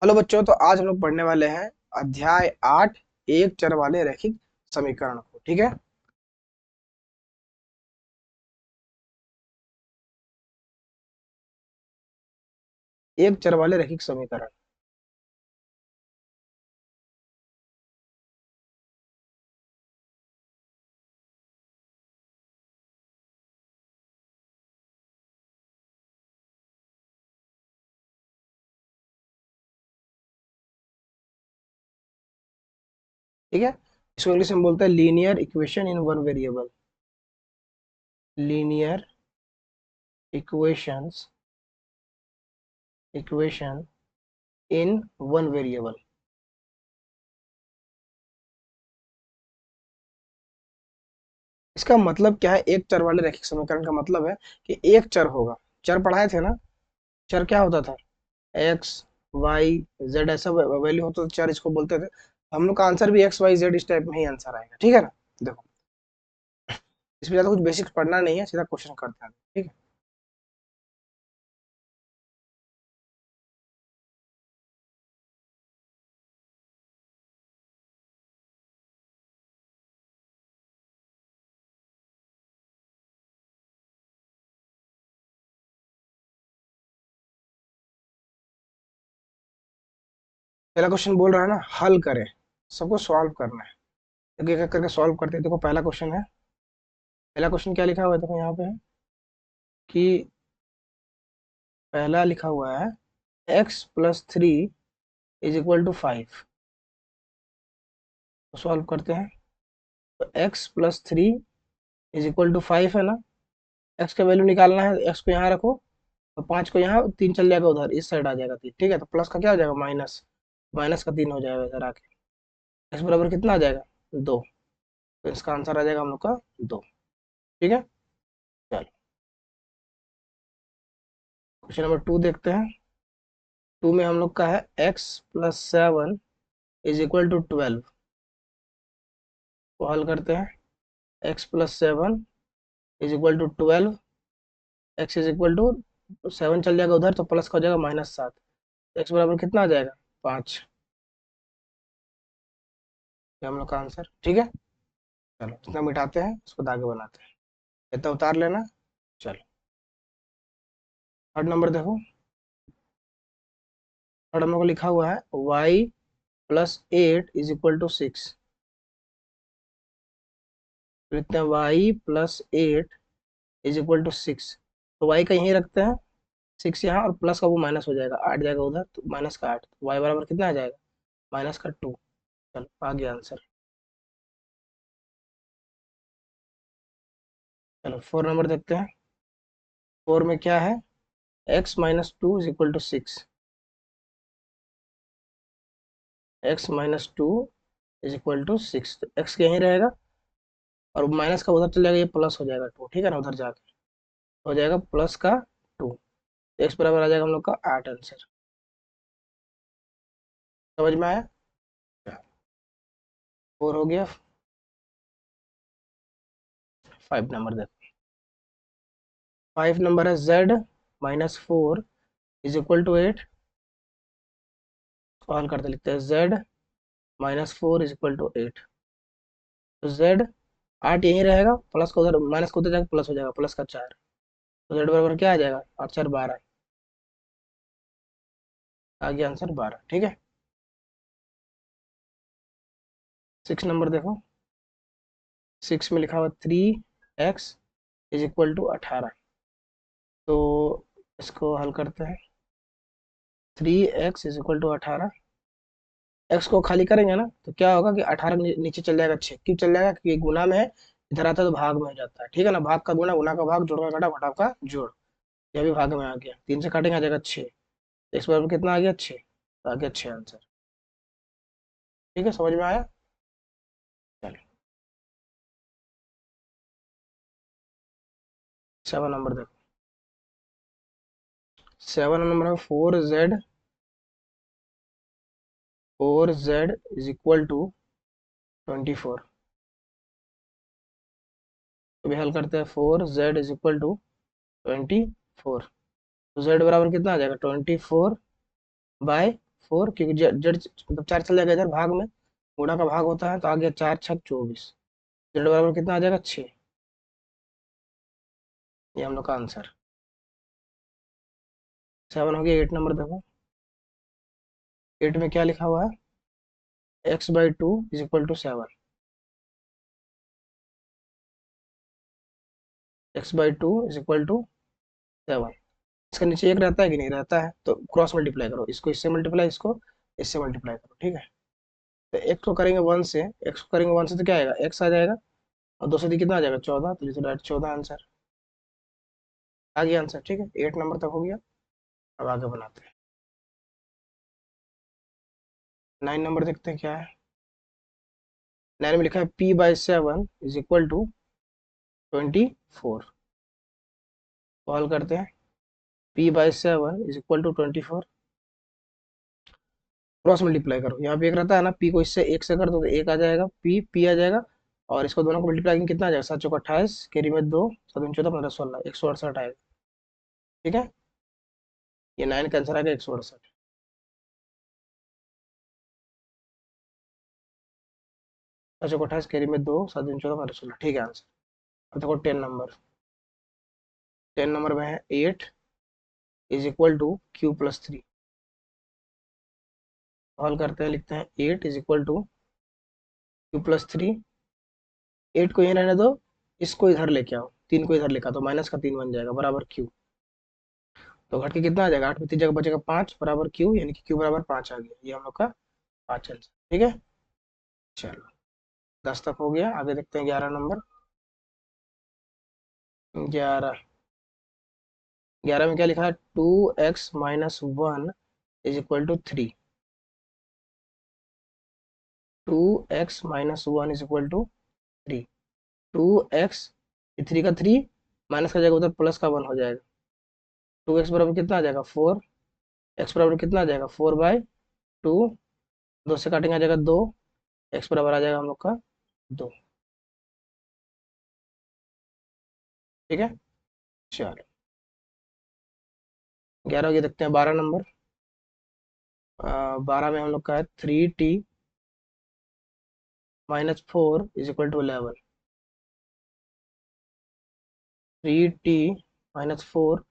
Hello बच्चों, तो आज हम लोग पढ़ने वाले हैं अध्याय 8 एक चर वाले रैखिक समीकरण को। ठीक है। एक चर वाले रैखिक समीकरण। ठीक है। इसको इंग्लिश में बोलते हैं linear equation in one variable. Linear equations equation in one variable. इसका मतलब क्या है? एक चर वाले रैखिक समीकरण का मतलब है कि एक चर होगा। चर पढ़ाए थे ना। चर क्या होता था? एक्स, वाई, जेड, ऐसा वैल्यू होता था, चर इसको बोलते थे। हम लोग का आंसर भी एक्स वाई जेड इस टाइप में ही आंसर आएगा। ठीक है ना। देखो, इसमें ज्यादा कुछ बेसिक्स पढ़ना नहीं है, सीधा क्वेश्चन करते हैं। ठीक है। पहला क्वेश्चन बोल रहा है ना, हल करें। सबको सॉल्व करना है। एक एक करके सॉल्व करते हैं। देखो, पहला क्वेश्चन है। पहला क्वेश्चन क्या लिखा हुआ है? देखो यहाँ पे है कि पहला लिखा हुआ है x+3 इज इक्वल टू 5। तो सॉल्व करते हैं। तो x+3 इज इक्वल टू 5 है ना। x का वैल्यू निकालना है। x को यहाँ रखो, तो 5 को यहाँ, 3 चल जाएगा उधर, इस साइड आ जाएगा 3। ठीक है। तो प्लस का क्या हो जाएगा? माइनस। माइनस का 3 हो जाएगा इधर आके। x बराबर कितना आ जाएगा? 2। तो इसका आंसर आ जाएगा हम लोग का 2। ठीक है। चलो, क्वेश्चन नंबर 2 देखते हैं। 2 में हम लोग का है x+7 इज इक्वल टू 12। को हल करते हैं। x+7 is equal to 12। x is equal to 7 चल जाएगा उधर, तो प्लस का हो जाएगा -7। x बराबर कितना आ जाएगा? 5। ये हम लोग का आंसर। ठीक है। चलो, इतना मिटाते हैं, इसको दागे बनाते हैं। इतना उतार लेना। चलो, थर्ड नंबर देखो। थर्ड नंबर को लिखा हुआ है y+8 इज इक्वल टू 6। लिखते हैं y+8 इज इक्वल टू 6। तो y का यहीं रखते हैं, 6 यहाँ, और प्लस का वो माइनस हो जाएगा, 8 जाएगा उधर, तो माइनस का 8। तो y बराबर कितना आ जाएगा? -2। चलो, आ गया आंसर। चलो, 4 नंबर देखते हैं। 4 में क्या है? x-2 is equal to 6। x-2 is equal to 6। तो x यहीं रहेगा, और माइनस का उधर चल जाएगा, ये प्लस हो जाएगा 2। ठीक है ना। उधर जाके हो जाएगा प्लस का 2। एक्स बराबर आ जाएगा हम लोग का 8 आंसर। समझ में आया? 4 हो गया। 5 नंबर देखो। 5 नंबर है z-4 इज इक्वल टू 8। हल करते लिखते हैं z-4 इज इक्वल टू 8। तो z 8 यहीं रहेगा, प्लस का उधर, माइनस का उधर जाकर प्लस हो जाएगा, प्लस का 4। तो z बराबर क्या आ जाएगा? 8×4 = 12। आ गया आंसर 12। ठीक है। 6 नंबर देखो। 6 में लिखा हुआ 3x इज इक्वल टू 18। तो इसको हल करते हैं। 3x is equal to 18। X को खाली करेंगे ना, तो क्या होगा कि 18 नीचे चल जाएगा 6। क्यों चल जाएगा? क्योंकि गुना में है, इधर आता है तो भाग में हो जाता है। ठीक है ना। भाग का गुना, गुना का भाग, जोड़ का घटा, घटाव का जोड़। यह भी भाग में आ गया। 3 से काटेंगे, आ जाएगा 6। इस बराबर कितना आ गया? 6। तो आ गया 6 आंसर। ठीक है, समझ में आया? चलो, 7 नंबर देखो। 7 नंबर है 4z इज इक्वल टू 24। तो भी हल करते हैं। 4z is equal to 24। तो z बराबर कितना आ जाएगा? 24/4। 4, क्योंकि जड़ मतलब 4 चल जाएगा इधर भाग में, गुणा का भाग होता है, तो आ गया 4 छक 24, जेड बराबर कितना आ जाएगा 6। ये हम लोग का आंसर। 7 हो गया। 8 नंबर देखो। 8 में क्या लिखा हुआ है, x/2 is equal to 7। x/2 is equal to 7। इसका नीचे एक रहता है कि नहीं रहता है, तो क्रॉस मल्टीप्लाई करो, इसको इससे मल्टीप्लाई, इसको इससे मल्टीप्लाई करो, ठीक है। तो एक को करेंगे 1 से, x को करेंगे 1 से तो क्या आएगा, x आ जाएगा, और 2 से कितना आ जाएगा 14, तो इसे डायरेक्ट 14 आंसर आ गया आंसर, ठीक है। 8 नंबर तक हो गया। अब आगे बनाते हैं। 9 नंबर देखते हैं क्या है। 9 में लिखा है p/7 is equal to 24। Solve करते हैं। p/7 is equal to 24, cross multiply करो, यहाँ पे एक रहता है ना, p को इससे एक से कर दो तो एक आ जाएगा, p आ जाएगा, और इसको दोनों को मल्टीप्लाई कितना आ जाएगा, 7 चौका 28, कैरी में 2, 7 दूनी 14, 15 16, 168 आएगा, ठीक है। ये 9 का आंसर आ गया 168। 7 चौका 28, कैरी में 2, 7 दूनी 14, 15 16, ठीक है आंसर। अब देखो 10 नंबर। 10 नंबर में है 8 is equal to q+3। Solve करते हैं, लिखते हैं 8 इज इक्वल टू q+3। 8 को यहीं रहने दो, इसको इधर लेके आओ, 3 को इधर लेके आओ, तो माइनस का 3 बन जाएगा बराबर q। तो घट के कितना आ जाएगा, 8 में 3 जगह बचेगा 5 बराबर q, यानी कि q बराबर 5 आ गया। ये हम लोग का 5 आंसर, ठीक है। चलो 10 तक हो गया। आगे देखते हैं 11 नंबर। 11। 11 में क्या लिखा है, 2x-1 is equal to 3। 2x-1 is equal to 3। 2x, 3 का 3 माइनस का जाएगा उधर, प्लस का 1 हो जाएगा। 2x बराबर कितना आ जाएगा 4। x बराबर कितना आ जाएगा 4/2, 2 से काटेंगे आ जाएगा 2, x बराबर आ जाएगा हम लोग का 2, ठीक है। चलो 11 ये देखते हैं 12 नंबर। 12 में हम लोग का है 3t-4 is equal to 11। 3t-4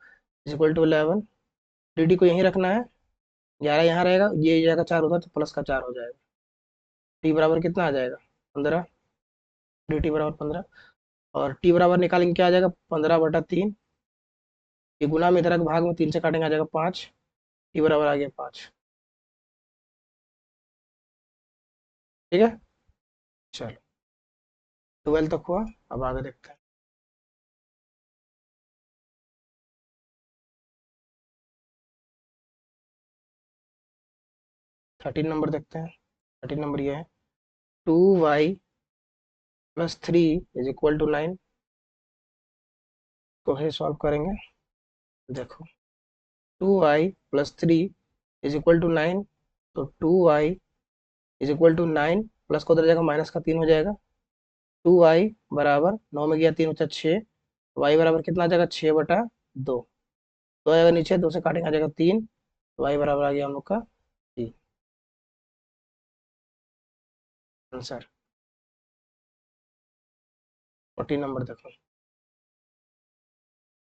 is equal to 11। dt को यहीं रखना है, 11 यहाँ रहेगा, ये जाएगा 4 उधर, तो प्लस का 4 हो जाएगा। t बराबर कितना आ जाएगा 15, dt बराबर 15, और t बराबर निकालेंगे क्या आ जाएगा 15/3। ये गुना में इधर के भाग में 3 से काटेंगे आ जाएगा 5, t बराबर आ गया 5, ठीक है। चलो 12 तक हुआ। अब आगे देखते हैं। 13 नंबर देखते हैं। 13 नंबर ये है 2y+3 इज इक्वल टू 9। को है सॉल्व करेंगे। देखो 2y+3 इज इक्वल टू 9, तो 2y is equal to 9, plus को उधर जाएगा माइनस का 3 हो जाएगा। 2y बराबर 9 में गया 3 बचा 6, y बराबर कितना आ जाएगा 6/2, 2 आएगा नीचे, 2 से काटेंगे आ जाएगा 3, y बराबर आ गया हम लोग का 3 आंसर। 14 नंबर देखो।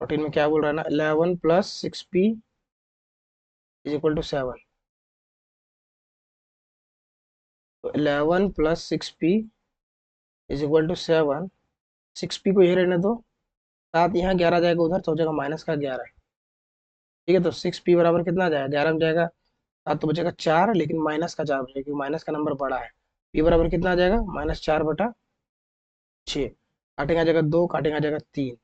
14 में क्या बोल रहा है ना, 11+6p इज इक्वल टू 7। तो 11+6p is equal to 7। 6p को यही रहने दो, 7 यहाँ 11 जाएगा उधर, तो हो जाएगा माइनस का 11, ठीक है। तो 6p बराबर कितना आ जाएगा, 11 में जाएगा 7 तो बचेगा 4, लेकिन माइनस का 4 बचेगा, क्योंकि माइनस का नंबर बड़ा है। p बराबर कितना आ जाएगा -4/6, काटेंगे आ जाएगा 2, काटेंगे आ जाएगा 3,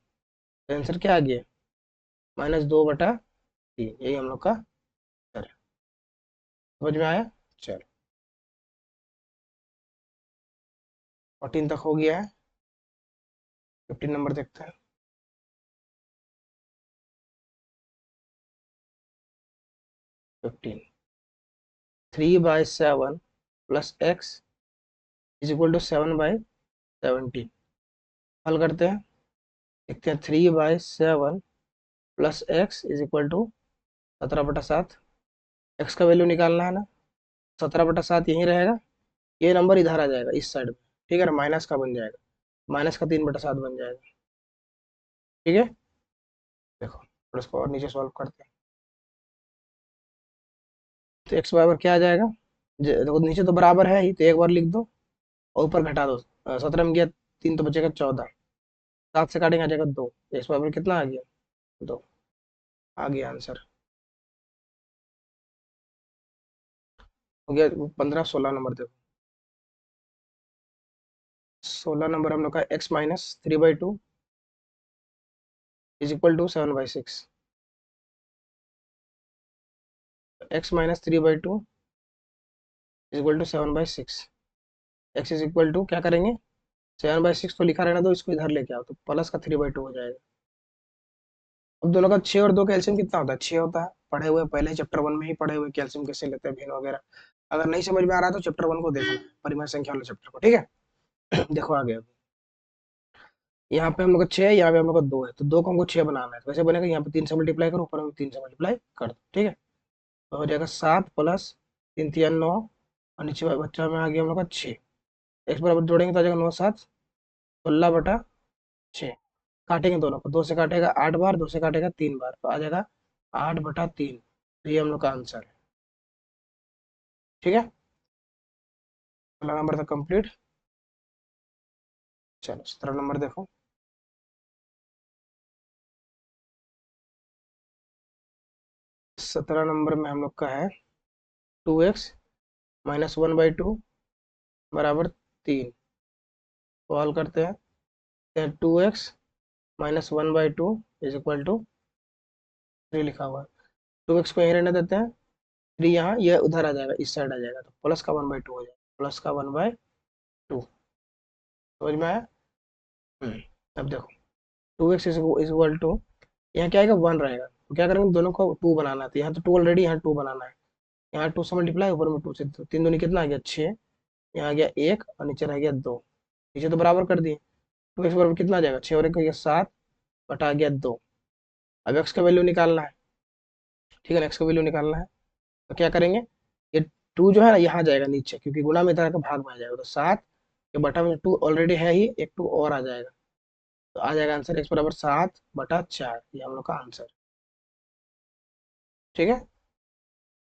तो आंसर क्या आ गया -2/3। यही हम लोग का आंसर है। समझ में आया। चलो 14 तक हो गया है। 15 नंबर देखते हैं। 15, 3/7 plus x is equal to 7/17। हल करते हैं, देखते हैं 3/7 plus x is equal to 17/7। X का वैल्यू निकालना है ना, 17/7 यहीं रहेगा, ये नंबर इधर आ जाएगा इस साइड में, ठीक है ना, माइनस का बन जाएगा, माइनस का 3/7 बन जाएगा, ठीक है। देखो थोड़ा इसको और नीचे सॉल्व करते हैं, तो एक्स बराबर क्या आ जाएगा, देखो नीचे तो बराबर है ही, तो एक बार लिख दो और ऊपर घटा दो, 17 में गया 3 तो बचेगा 14, 7 से काटेंगे आ जाएगा 2, एक्स बराबर कितना आ गया 2, आ गया आंसर, हो गया 15, 16 नंबर देखो, 16 नंबर हम लोग का x-3/2 is equal to 7/6, x-3/2 is equal to 7/6, x is equal to क्या करेंगे, 7/6 तो लिखा रहना दो, इसको इधर लेके आओ तो प्लस का 3/2 हो जाएगा। अब दोनों का 6 और 2 का एलसीएम कितना होता है, 6 होता है, पढ़े हुए पहले चैप्टर 1 में ही पढ़े हुए कैल्शियम कैसे लेते हैं भिन्न वगैरह, अगर नहीं समझ में आ रहा है तो चैप्टर 1 को देखना, परिमेय संख्या वाले चैप्टर को, ठीक है। देखो आ गया, यहाँ पे हम लोग का 6 है, यहाँ पे हम लोग का 2 है, तो 2 को हमको 6 बनाना है, तो कैसे बनेगा, यहाँ पे 3 से मल्टीप्लाई करो, ऊपर में 3 से मल्टीप्लाई कर दो, ठीक है, तो हो जाएगा 7 प्लस 3 3 9, और नीचे बच्चा में आ गया हम लोग का 6, एक्स बराबर जोड़ेंगे तो आ जाएगा 9 7 16/6, काटेंगे दोनों को, 2 से काटेगा 8 बार, 2 से काटेगा 3 बार, तो आ जाएगा 8/3, तो ये हम लोग का आंसर है, ठीक है। पहला नंबर था कंप्लीट। चलो 17 नंबर देखो, 17 नंबर में हम लोग का है 2x-1/2 बराबर 3, सॉल्व करते हैं, 2x-1/2 इज इक्वल टू 3 लिखा हुआ है, 2x को यहीं रहने देते हैं, 3 यहाँ, ये उधर आ जाएगा, इस साइड आ जाएगा, तो प्लस का 1/2 हो जाएगा, प्लस का 1/2, समझ में आया। अब देखो 2x इज इक्वल टू, यहाँ क्या आएगा 1 रहेगा, तो क्या करेंगे दोनों को 2 बनाना है, तो यहाँ तो 2 ऑलरेडी, यहाँ 2 बनाना है, यहाँ 2 से मल्टीप्लाई, ऊपर में 2 से, तो 3 दूनी कितना आ गया 6, यहाँ आ गया 1 और नीचे रह गया 2, नीचे तो बराबर कर दिए, 2x बराबर कितना आ जाएगा 6 और 1 हो गया 7 बटा आ गया 2, अब x का वैल्यू निकालना है, ठीक है ना, x का वैल्यू निकालना है, तो क्या करेंगे, ये 2 जो है ना यहाँ जाएगा नीचे, क्योंकि गुणा में इधर का भाग में आ जाएगा, तो 7 के बटा में 2 ऑलरेडी है ही, एक 2 और आ जाएगा, तो आ जाएगा आंसर x बराबर 7/4, ये हम लोग का आंसर, ठीक है।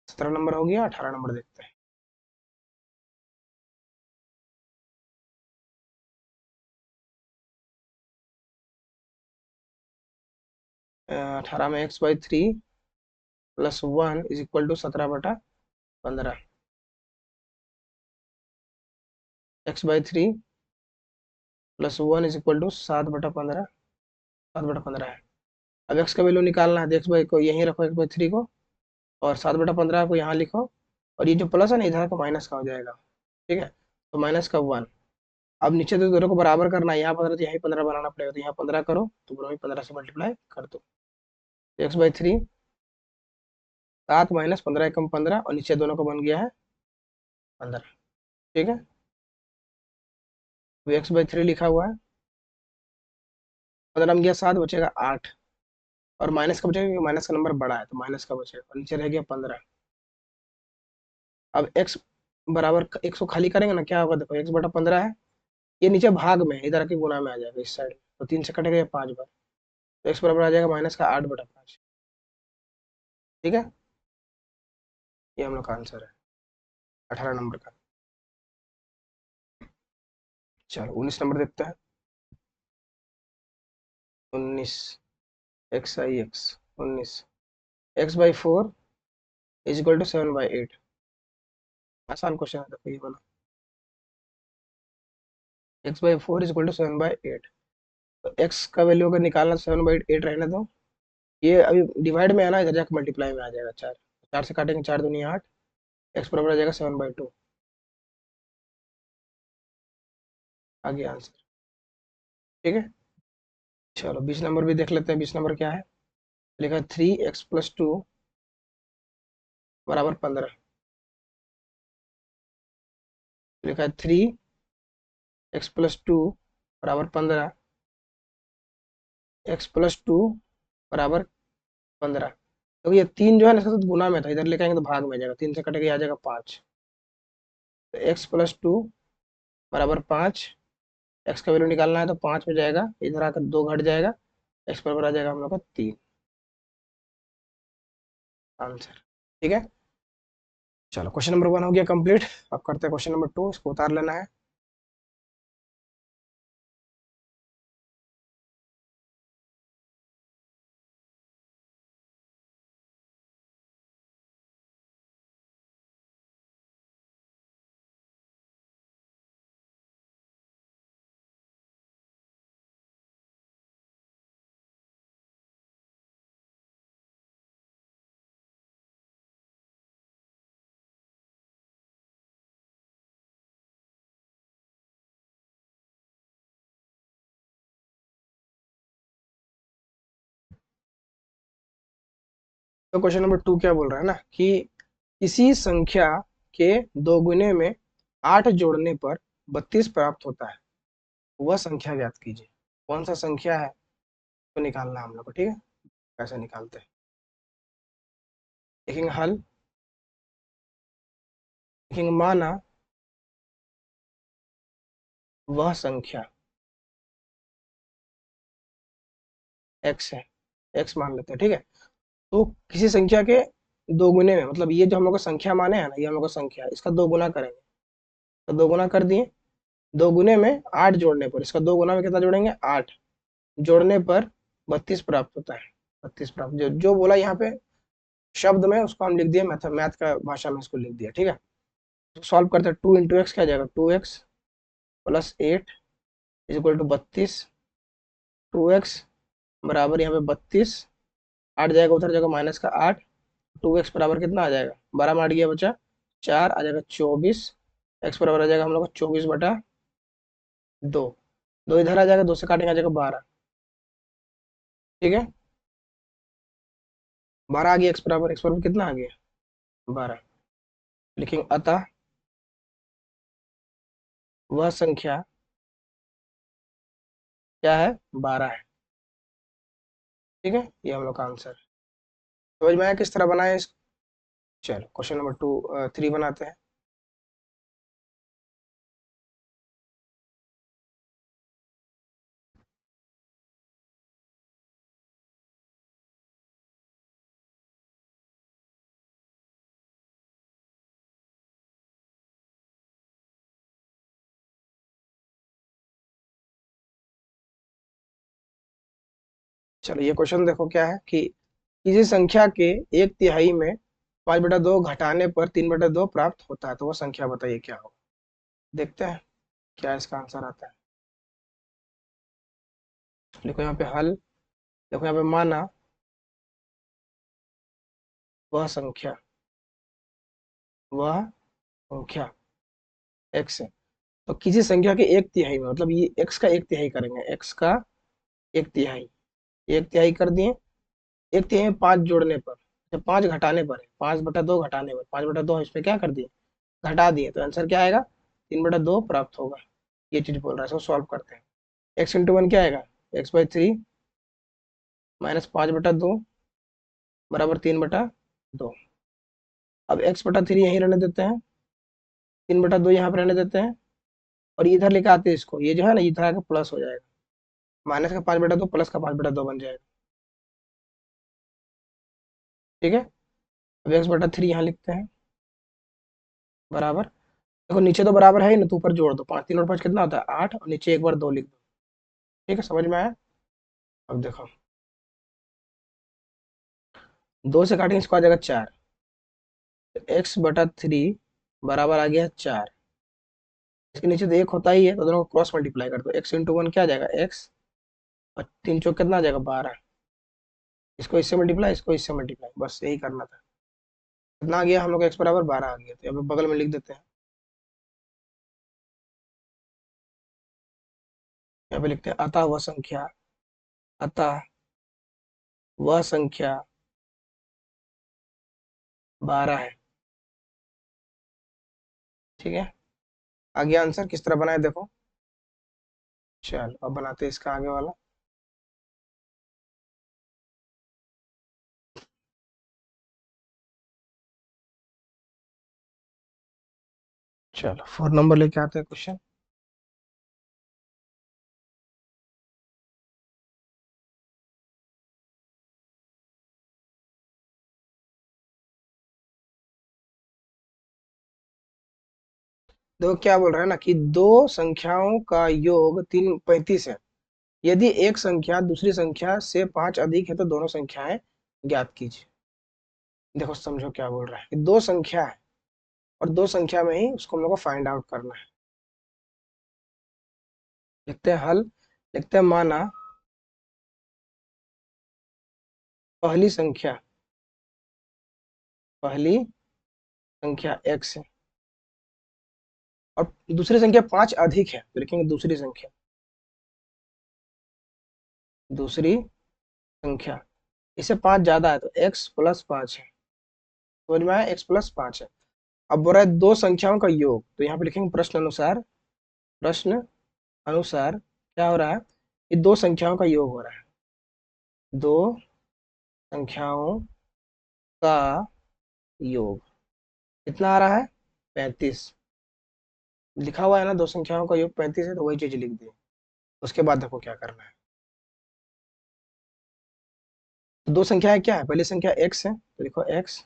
17 नंबर हो गया, 18 नंबर देखते हैं, 18 में x/3 plus 1 is equal to 17/15, x/3 plus 1 is equal to 7/15, 7/15 है, अब x का वैल्यू निकालना है, तो x बाई को यहीं रखो, x/3 को, और 7/15 को यहाँ लिखो, और ये जो प्लस है ना इधर का माइनस का हो जाएगा, ठीक है, तो माइनस का 1, अब नीचे तो दोनों को बराबर करना है, यहाँ 15 तो यहाँ 15 बनाना पड़ेगा, तो यहाँ 15 करो, तो दोनों ही 15 से मल्टीप्लाई कर दो, x/3 7 माइनस 15 एकम 15, और नीचे दोनों का बन गया है 15, ठीक है, तो x/3 लिखा हुआ है, 15 में गया 7 बचेगा 8, और माइनस का बचेगा क्योंकि माइनस का नंबर बड़ा है, तो माइनस का बचेगा, और नीचे रह गया 15, अब x बराबर, x को खाली करेंगे ना, क्या होगा देखो, x/15 है, ये नीचे भाग में है, इधर के गुना में आ जाएगा इस साइड, तो 3 से कटेगा ये 5 बार, तो x बराबर आ जाएगा माइनस का 8/5, ठीक है, ये हम लोग का आंसर है 18 नंबर का। चलो 19 नंबर देखते हैं, 19, x/x 19, x/4 is equal to 7/8, आसान क्वेश्चन है देखो ये वाला, x/4 इज इक्वल टू 7/8, तो x का वैल्यू अगर निकालना 7/8 रहने दो, ये अभी डिवाइड में है ना, इधर जाकर मल्टीप्लाई में आ जाएगा 4, 4 से काटेंगे 4 दूनी 8, एक्स बराबर आ जाएगा 7/2, आ गया आंसर, ठीक है। चलो 20 नंबर भी देख लेते हैं, 20 नंबर क्या है, लिखा है 3x+2 बराबर 15, लिखा है 3x+2 बराबर 15, x+2 बराबर 15, तो ये 3 जो है ना इसका तो गुना में था, इधर लेके आएंगे तो भाग में आ जाएगा, 3 से कटेगा आ जाएगा 5। तो x+2 बराबर 5। एक्स का वैल्यू निकालना है तो 5 में जाएगा, इधर आकर 2 घट जाएगा, एक्स बराबर आ जाएगा हम लोग का 3 आंसर। ठीक है, चलो क्वेश्चन नंबर 1 हो गया कंप्लीट। अब करते हैं क्वेश्चन नंबर 2, इसको उतार लेना है। तो क्वेश्चन नंबर 2 क्या बोल रहा है ना कि किसी संख्या के दोगुने में 8 जोड़ने पर 32 प्राप्त होता है, वह संख्या ज्ञात कीजिए। कौन सा संख्या है तो निकालना है हम लोग को। ठीक है, कैसे निकालते हैं देखेंगे। हल देखेंगे, माना वह संख्या x है, x मान लेते हैं। ठीक है, तो किसी संख्या के दोगुने में, मतलब ये जो हम लोग का संख्या माने हैं ना, ये हम लोग का संख्या है, इसका दो गुना करेंगे। तो दो गुना कर दिए, दो गुने में 8 जोड़ने पर, इसका दो गुना में कितना जोड़ेंगे 8, जोड़ने पर 32 प्राप्त होता है। 32 प्राप्त, जो जो बोला यहाँ पे शब्द में उसको हम लिख दिए, मैथ मैथ का भाषा में इसको लिख दिया। ठीक है, तो सॉल्व करते हैं। 2 × x क्या जाएगा, 2x + 8 = 32। 2x बराबर यहाँ पे 32, 8 जाएगा उधर जाएगा माइनस का 8। 2x बराबर कितना आ जाएगा, 12 में 8 गया बचा 4, आ जाएगा 24। x बराबर आ जाएगा हम लोग का 24/2। दो इधर आ जाएगा, 2 से काटेंगे आ जाएगा 12। ठीक है, 12 आ गया, x बराबर कितना आ गया 12। लिखेंगे अतः वह संख्या क्या है, 12 है। ठीक है, ये हम लोग का आंसर है। समझ में आया किस तरह बनाए इस। चलो क्वेश्चन नंबर 3 बनाते हैं। चलो ये क्वेश्चन देखो क्या है कि किसी संख्या के 1/3 में 5/2 घटाने पर 3/2 प्राप्त होता है, तो वो संख्या बताइए क्या होगा। देखते हैं क्या इसका आंसर आता है। देखो यहाँ पे हल, देखो यहाँ पे माना वह संख्या, वह संख्या x है। तो किसी संख्या के 1/3 में, मतलब ये x का 1/3 करेंगे, x का 1/3, 1/3 कर दिए। 1/3 में 5 जोड़ने पर, जब 5 घटाने पर है, 5/2 घटाने पर, 5/2 इसमें क्या कर दिए घटा दिए, तो आंसर क्या आएगा 3/2 प्राप्त होगा। ये चीज बोल रहा है, इसको सॉल्व करते हैं। x × 1 क्या आएगा, x/3 -5/2 बराबर 3/2। अब x/3 यहीं रहने देते हैं, 3/2 यहाँ पे रहने देते हैं, और इधर लेके आते हैं इसको, ये जो है ना इधर आके प्लस हो जाएगा, माइनस का 5/2 प्लस का 5/2 बन जाएगा। ठीक है, अब x/3 यहाँ लिखते हैं बराबर। देखो नीचे तो बराबर है ही ना, तो ऊपर जोड़ दो, 5 3 और 5 कितना होता है 8, और नीचे एक बार 2 लिख दो। ठीक है, समझ में आया। अब देखो 2 से काटेंगे इसको आ जाएगा 4, x/3 बराबर आ गया 4। इसके नीचे तो 1 होता ही है, तो दोनों को क्रॉस मल्टीप्लाई कर दो, x × 1 क्या आ जाएगा x, और 3 चौक कितना आ जाएगा 12। इसको इससे मल्टीप्लाई, इसको इससे मल्टीप्लाई, बस यही करना था। कितना आ गया हम लोग x बराबर 12 आ गया, तो यहाँ पे बगल में लिख देते हैं। यहाँ पे लिखते हैं अतः वह संख्या 12 है। ठीक है, आगे आंसर किस तरह बनाए देखो। चलो अब बनाते हैं इसका आगे वाला। चलो 4 नंबर लेके आते हैं क्वेश्चन। देखो क्या बोल रहा है ना कि दो संख्याओं का योग 35 है। यदि एक संख्या दूसरी संख्या से 5 अधिक है तो दोनों संख्याएं ज्ञात कीजिए। देखो समझो क्या बोल रहा है कि दो संख्या है और दो संख्या में ही उसको हम लोग को फाइंड आउट करना है। लिखते हैं हल। लिखते हैं माना पहली संख्या x है और दूसरी संख्या 5 अधिक है, तो लिखेंगे दूसरी संख्या। इससे 5 ज्यादा है तो x+5 है। समझ में आया, x+5 है। अब बोल रहा है दो संख्याओं का योग, तो यहाँ पे लिखेंगे प्रश्न अनुसार क्या हो रहा है कि दो संख्याओं का योग हो रहा है। दो संख्याओं का योग कितना आ रहा है? 35 लिखा हुआ है ना, दो संख्याओं का योग 35 है, तो वही चीज लिख दी। उसके बाद देखो क्या करना है। तो दो संख्याएं क्या है, पहली संख्या x है तो लिखो x,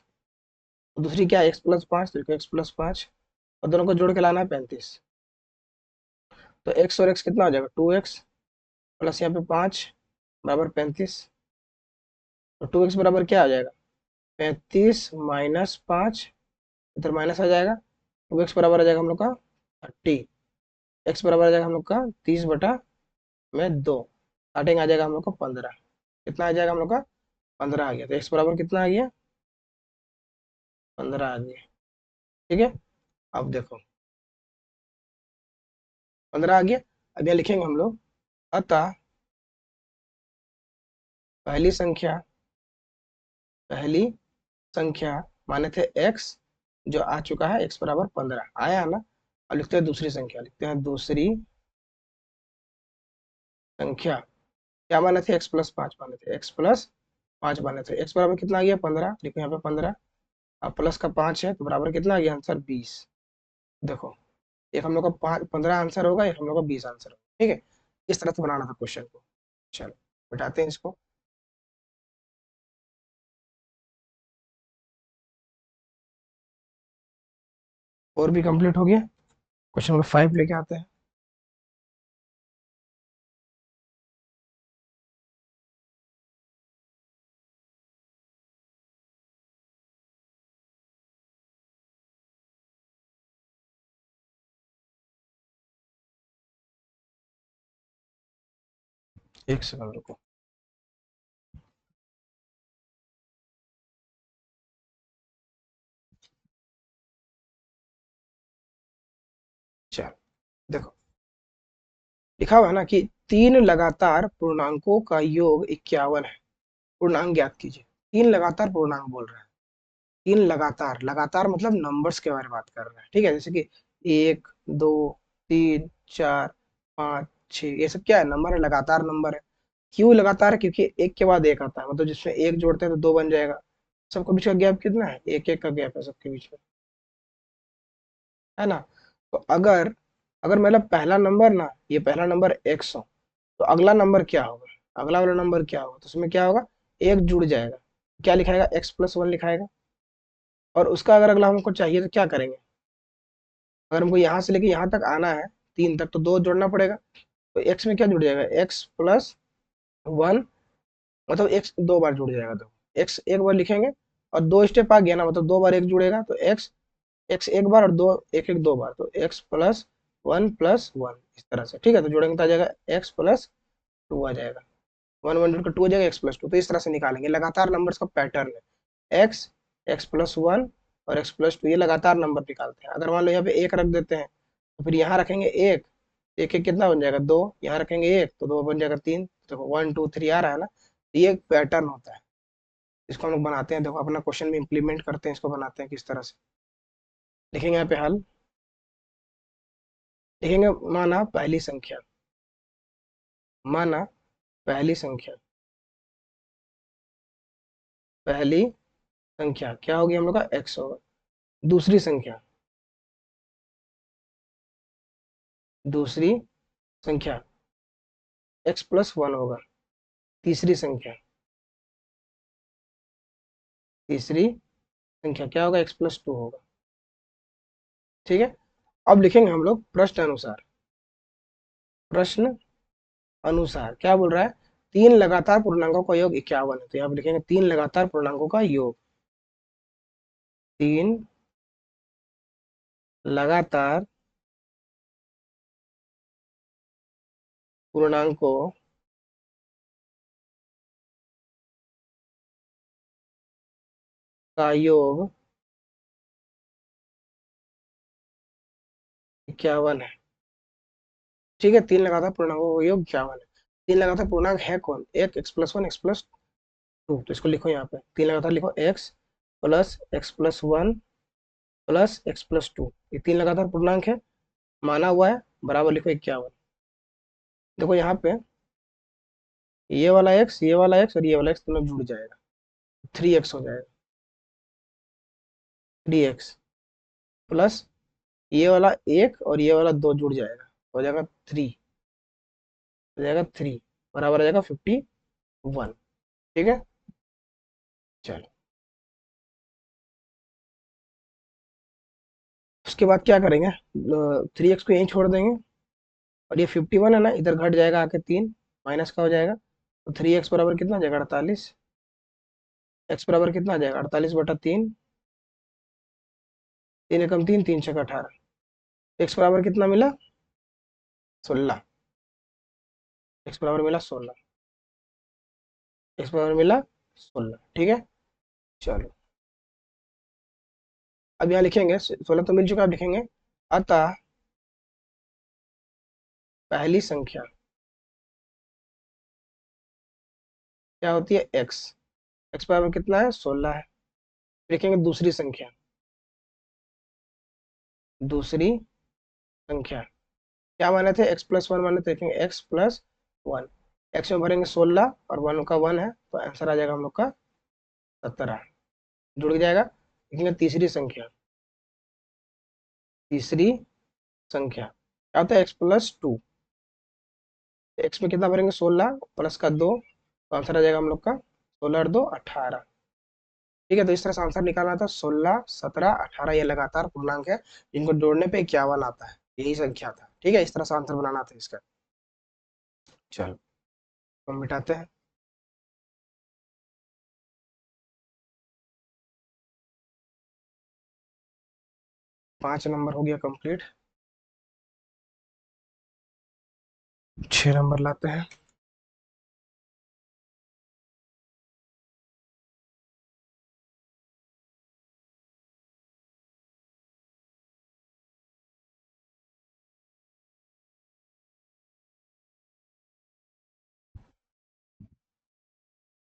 दूसरी क्या है x+5, तो लिखो x+5, और दोनों को जोड़ के लाना है 35। तो x और x कितना हो जाएगा? 2x प्लस यहाँ पे 5 बराबर 35। तो 2x बराबर क्या आ जाएगा? 35 - 5, इधर माइनस आ जाएगा। 2x बराबर आ जाएगा हम लोग का 30। x बराबर आ जाएगा हम लोग का 30/2। स्टार्टिंग आ जाएगा हम लोग का 15। कितना आ जाएगा हम लोग का? 15 आ गया। तो x बराबर कितना आ गया? 15 आ गया। ठीक है। अब देखो 15 आ गया। अब यहाँ लिखेंगे हम लोग, अतः पहली संख्या पहली संख्या माने थे x, जो आ चुका है x बराबर 15 आया है ना। अब लिखते हैं दूसरी संख्या, लिखते हैं दूसरी संख्या। क्या माने थे? x+5 माने थे, x+5 माने थे। x बराबर कितना आ गया? 15। लिखो यहाँ पे 15। अब प्लस का 5 है तो बराबर कितना आ गया आंसर? 20। देखो एक हम लोग का 15 आंसर होगा, एक हम लोग का 20 आंसर होगा। ठीक है। इस तरह से बनाना था क्वेश्चन को। चलो बिठाते हैं इसको। और भी कंप्लीट हो गया। क्वेश्चन नंबर 5 लेके आते हैं। एक सेकंड रुको। चलो देखो लिखा हुआ है ना कि तीन लगातार पूर्णांकों का योग 51 है, पूर्णांक ज्ञात कीजिए। तीन लगातार पूर्णांक बोल रहा है। तीन लगातार, लगातार मतलब नंबर्स के बारे में बात कर रहा है। ठीक है, जैसे कि 1 2 3 4 5 6, ये सब क्या है? नंबर है, लगातार नंबर है। क्यों लगातार है? क्योंकि एक के बाद एक आता है, मतलब जिसमें एक जोड़ते हैं तो दो बन जाएगा। सबके बीच का गैप कितना है? एक एक का गैप है सबके बीच में, है ना। तो अगर अगर मतलब पहला नंबर ना, ये पहला नंबर x हो, तो अगला नंबर क्या होगा? अगला वाला नंबर क्या होगा? तो उसमें क्या होगा? एक जुड़ जाएगा। क्या लिखाएगा? x+1 लिखाएगा। और उसका अगर अगला हमको चाहिए तो क्या करेंगे? अगर हमको यहाँ से लेके यहाँ तक आना है, 3 तक, तो दो जोड़ना पड़ेगा। तो x में क्या जुड़ जाएगा? x+1, मतलब x दो बार जुड़ जाएगा। तो x एक बार लिखेंगे और दो स्टेप आ गया ना, मतलब दो बार एक जुड़ेगा, तो x एक बार और दो एक एक दो बार, तो x+1+1 इस तरह से। ठीक है, तो जोड़ेंगे तो आ जाएगा x+2 आ जाएगा। 1 1 जोड़ कर 2 हो जाएगा, x+2। तो इस तरह से निकालेंगे। लगातार नंबर्स का पैटर्न है x, x+1 और x+2, ये लगातार नंबर निकालते हैं। अगर मान लो यहाँ पे एक रख देते हैं तो फिर यहाँ रखेंगे एक, एक एक कितना बन जाएगा? दो। यहाँ रखेंगे एक तो दो बन जाएगा 3। देखो 1 2 3 आ रहा है ना। तो ये एक पैटर्न होता है, इसको हम लोग बनाते हैं। देखो अपना क्वेश्चन में इंप्लीमेंट करते हैं, इसको बनाते हैं किस तरह से। लिखेंगे यहाँ पे हल। लिखेंगे माना पहली संख्या पहली संख्या क्या होगी हम लोग का? x होगा। दूसरी संख्या दूसरी संख्या x+1 होगा। तीसरी संख्या, तीसरी संख्या क्या होगा, x+2 होगा। ठीक है। अब लिखेंगे हम लोग प्रश्न अनुसार। प्रश्न अनुसार क्या बोल रहा है, तीन लगातार पूर्णांकों का योग 51 है, तो यहाँ पे लिखेंगे तीन लगातार पूर्णांकों का योग। तीन लगातार पूर्णांकों का योग 51 है। ठीक है, तीन लगातार पूर्णांकों का योग 51 है। तीन लगातार पूर्णांक है कौन, एक x+1 x+2, तो इसको लिखो यहाँ पे, तीन लगातार लिखो x+x+1 +x+2, ये तीन लगातार पूर्णांक है, माना हुआ है, बराबर लिखो 51। देखो यहाँ पे ये वाला x, ये वाला x और ये वाला x दोनों जुड़ जाएगा, 3x हो जाएगा। 3x प्लस ये वाला एक और ये वाला दो जुड़ जाएगा, हो जाएगा 3, हो जाएगा 3, बराबर हो जाएगा 51। ठीक है, चलो उसके बाद क्या करेंगे, 3x को यहीं छोड़ देंगे, और ये 51 है ना, इधर घट जाएगा आके 3, माइनस का हो जाएगा, तो 3x बराबर कितना हो जाएगा 48। x बराबर कितना आ जाएगा 48/3, 3 एकम 3, 3 छक 18, x बराबर कितना मिला 16, x बराबर मिला 16, x बराबर मिला 16। ठीक है, चलो अब यहाँ लिखेंगे 16 तो मिल चुका, अब लिखेंगे अतः पहली संख्या क्या होती है x, x बराबर कितना है 16 है। लिखेंगे दूसरी संख्या, दूसरी संख्या क्या माने थे, x+1 माने थे, लिखेंगे x+1, x में भरेंगे 16 और 1 का 1 है, तो आंसर आ जाएगा हम लोग का 17, जुड़ जाएगा। लिखेंगे तीसरी संख्या, तीसरी संख्या क्या होता है x+2, x में कितना भरेंगे 16 प्लस का 2, तो आंसर आ जाएगा हम लोग का 16 और 2 18। ठीक है, तो इस तरह से आंसर निकालना था, 16 17 18 ये लगातार पूर्णांक है जिनको जोड़ने पे 51 आता है, यही संख्या था। ठीक है, इस तरह से आंसर बनाना था इसका। चलो हम मिटाते हैं। 5 नंबर हो गया कंप्लीट, 6 नंबर लाते हैं।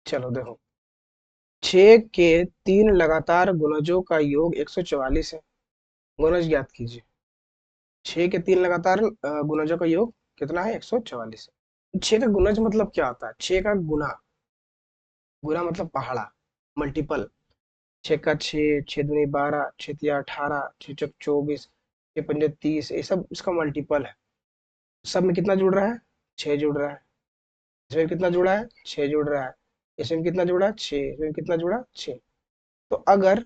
चलो देखो, 6 के तीन लगातार गुणजों का योग 144 है, गुणज ज्ञात कीजिए। 6 के तीन लगातार गुणजों का योग कितना है 144 है। 6 का गुणज मतलब क्या होता है, 6 का गुना, गुना मतलब पहाड़ा, मल्टीपल, 6 का 6, 6 दूनी 12, 6 तिया 18, 6 चौक 24, 6 पंजे 30, ये सब इसका मल्टीपल है। सब में कितना जुड़ रहा है 6 जुड़ रहा है, इसमें कितना जुड़ा है 6 जुड़ रहा है, इसमें कितना जुड़ा है 6, इसमें कितना जुड़ा 6। तो अगर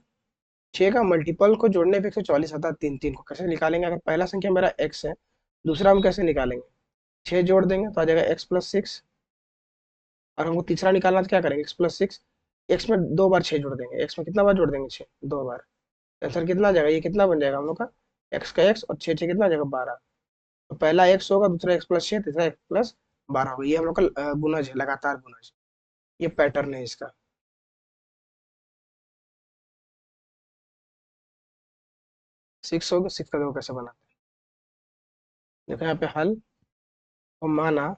6 का मल्टीपल को जोड़ने पे 144 आता है, तीन तीन को कैसे निकालेंगे, अगर पहला संख्या मेरा x है, दूसरा हम कैसे निकालेंगे, 6 जोड़ देंगे तो आ जाएगा x+6, और हमको तीसरा निकालना तो क्या करेंगे x+6, x में 2 बार 6 जोड़ देंगे, x में कितना बार जोड़ देंगे 6, 2 बार, आंसर कितना आ जाएगा, ये कितना बन जाएगा हम लोग का x का x, और 6 6 कितना आ जाएगा 12, तो पहला x होगा, दूसरा x+6, तीसरा x+12 होगा, ये हम लोग का गुणज है, लगातार गुणज, ये पैटर्न है इसका। 6 होगा, 6 का देखो कैसे बनाते हैं, देखो यहाँ पे हल, और माना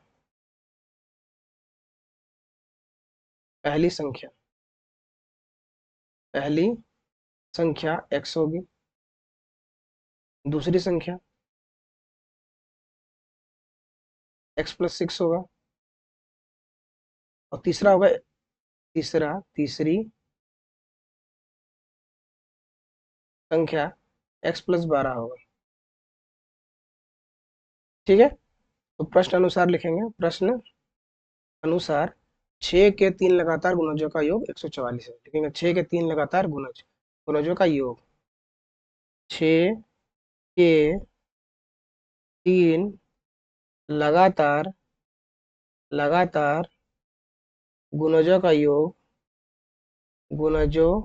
पहली संख्या, पहली संख्या x होगी, दूसरी संख्या x+6 होगा, और तीसरा होगा, तीसरी संख्या x+12 होगा। ठीक है, तो प्रश्न अनुसार लिखेंगे। प्रश्न अनुसार 6 के 3 लगातार गुणजों का योग 144 है। लिखेंगे 6 के 3 लगातार गुणजों का योग 6 के 3 लगातार लगातार गुणजों का योग, गुणजों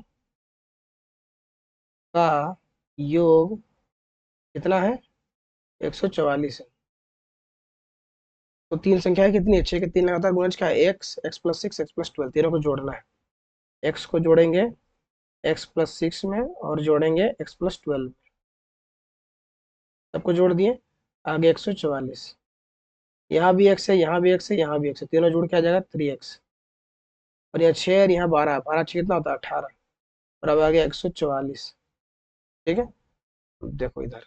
का योग कितना है? 144 है। तो तीन संख्याएं कितनी है? 6 के 3 लगातार गुणज क्या है? एक्स प्लस 6 एक्स प्लस 12, तीनों को जोड़ना है। एक्स को जोड़ेंगे x+6 में और जोड़ेंगे x+12, सबको जोड़ दिए, आगे 144। यहाँ भी x है, यहाँ भी x है, यहाँ भी x है, तीनों जोड़ के आ जाएगा 3x। और यहाँ 6 और यहाँ 12, 12 6 कितना होता है? 18। और अब आ गया 144। ठीक है, देखो इधर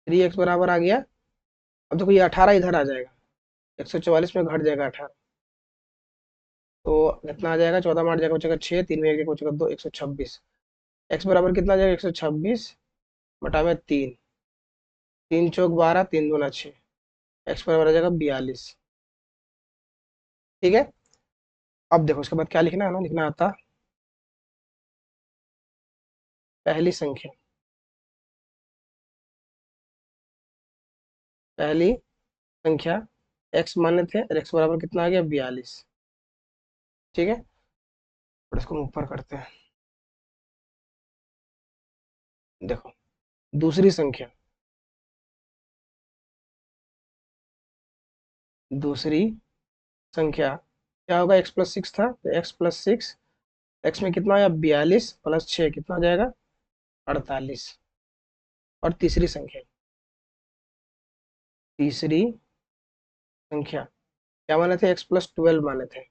3x बराबर आ गया। अब देखो ये 18 इधर आ जाएगा, 144 में घट जाएगा 18, तो कितना आ जाएगा? 14 में 8 जाएगा, बचेगा 6, 3 में 1 जाएगा, बचेगा 2, 126। x बराबर कितना आ जाएगा? 126 बटा में 3, 3 चौक 12, 3 दूना 6, x बराबर आ जाएगा 42। ठीक है, अब देखो उसके बाद क्या लिखना है ना, लिखना आता पहली संख्या। पहली संख्या x माने थे और x बराबर कितना आ गया? 42। ठीक है, और इसको हम ऊपर करते हैं। देखो दूसरी संख्या, दूसरी संख्या क्या होगा? x+6 था, तो x+6, x में कितना आया? 42 प्लस 6 कितना हो जाएगा? 48। और तीसरी संख्या, तीसरी संख्या क्या माने थे? x+12 माने थे,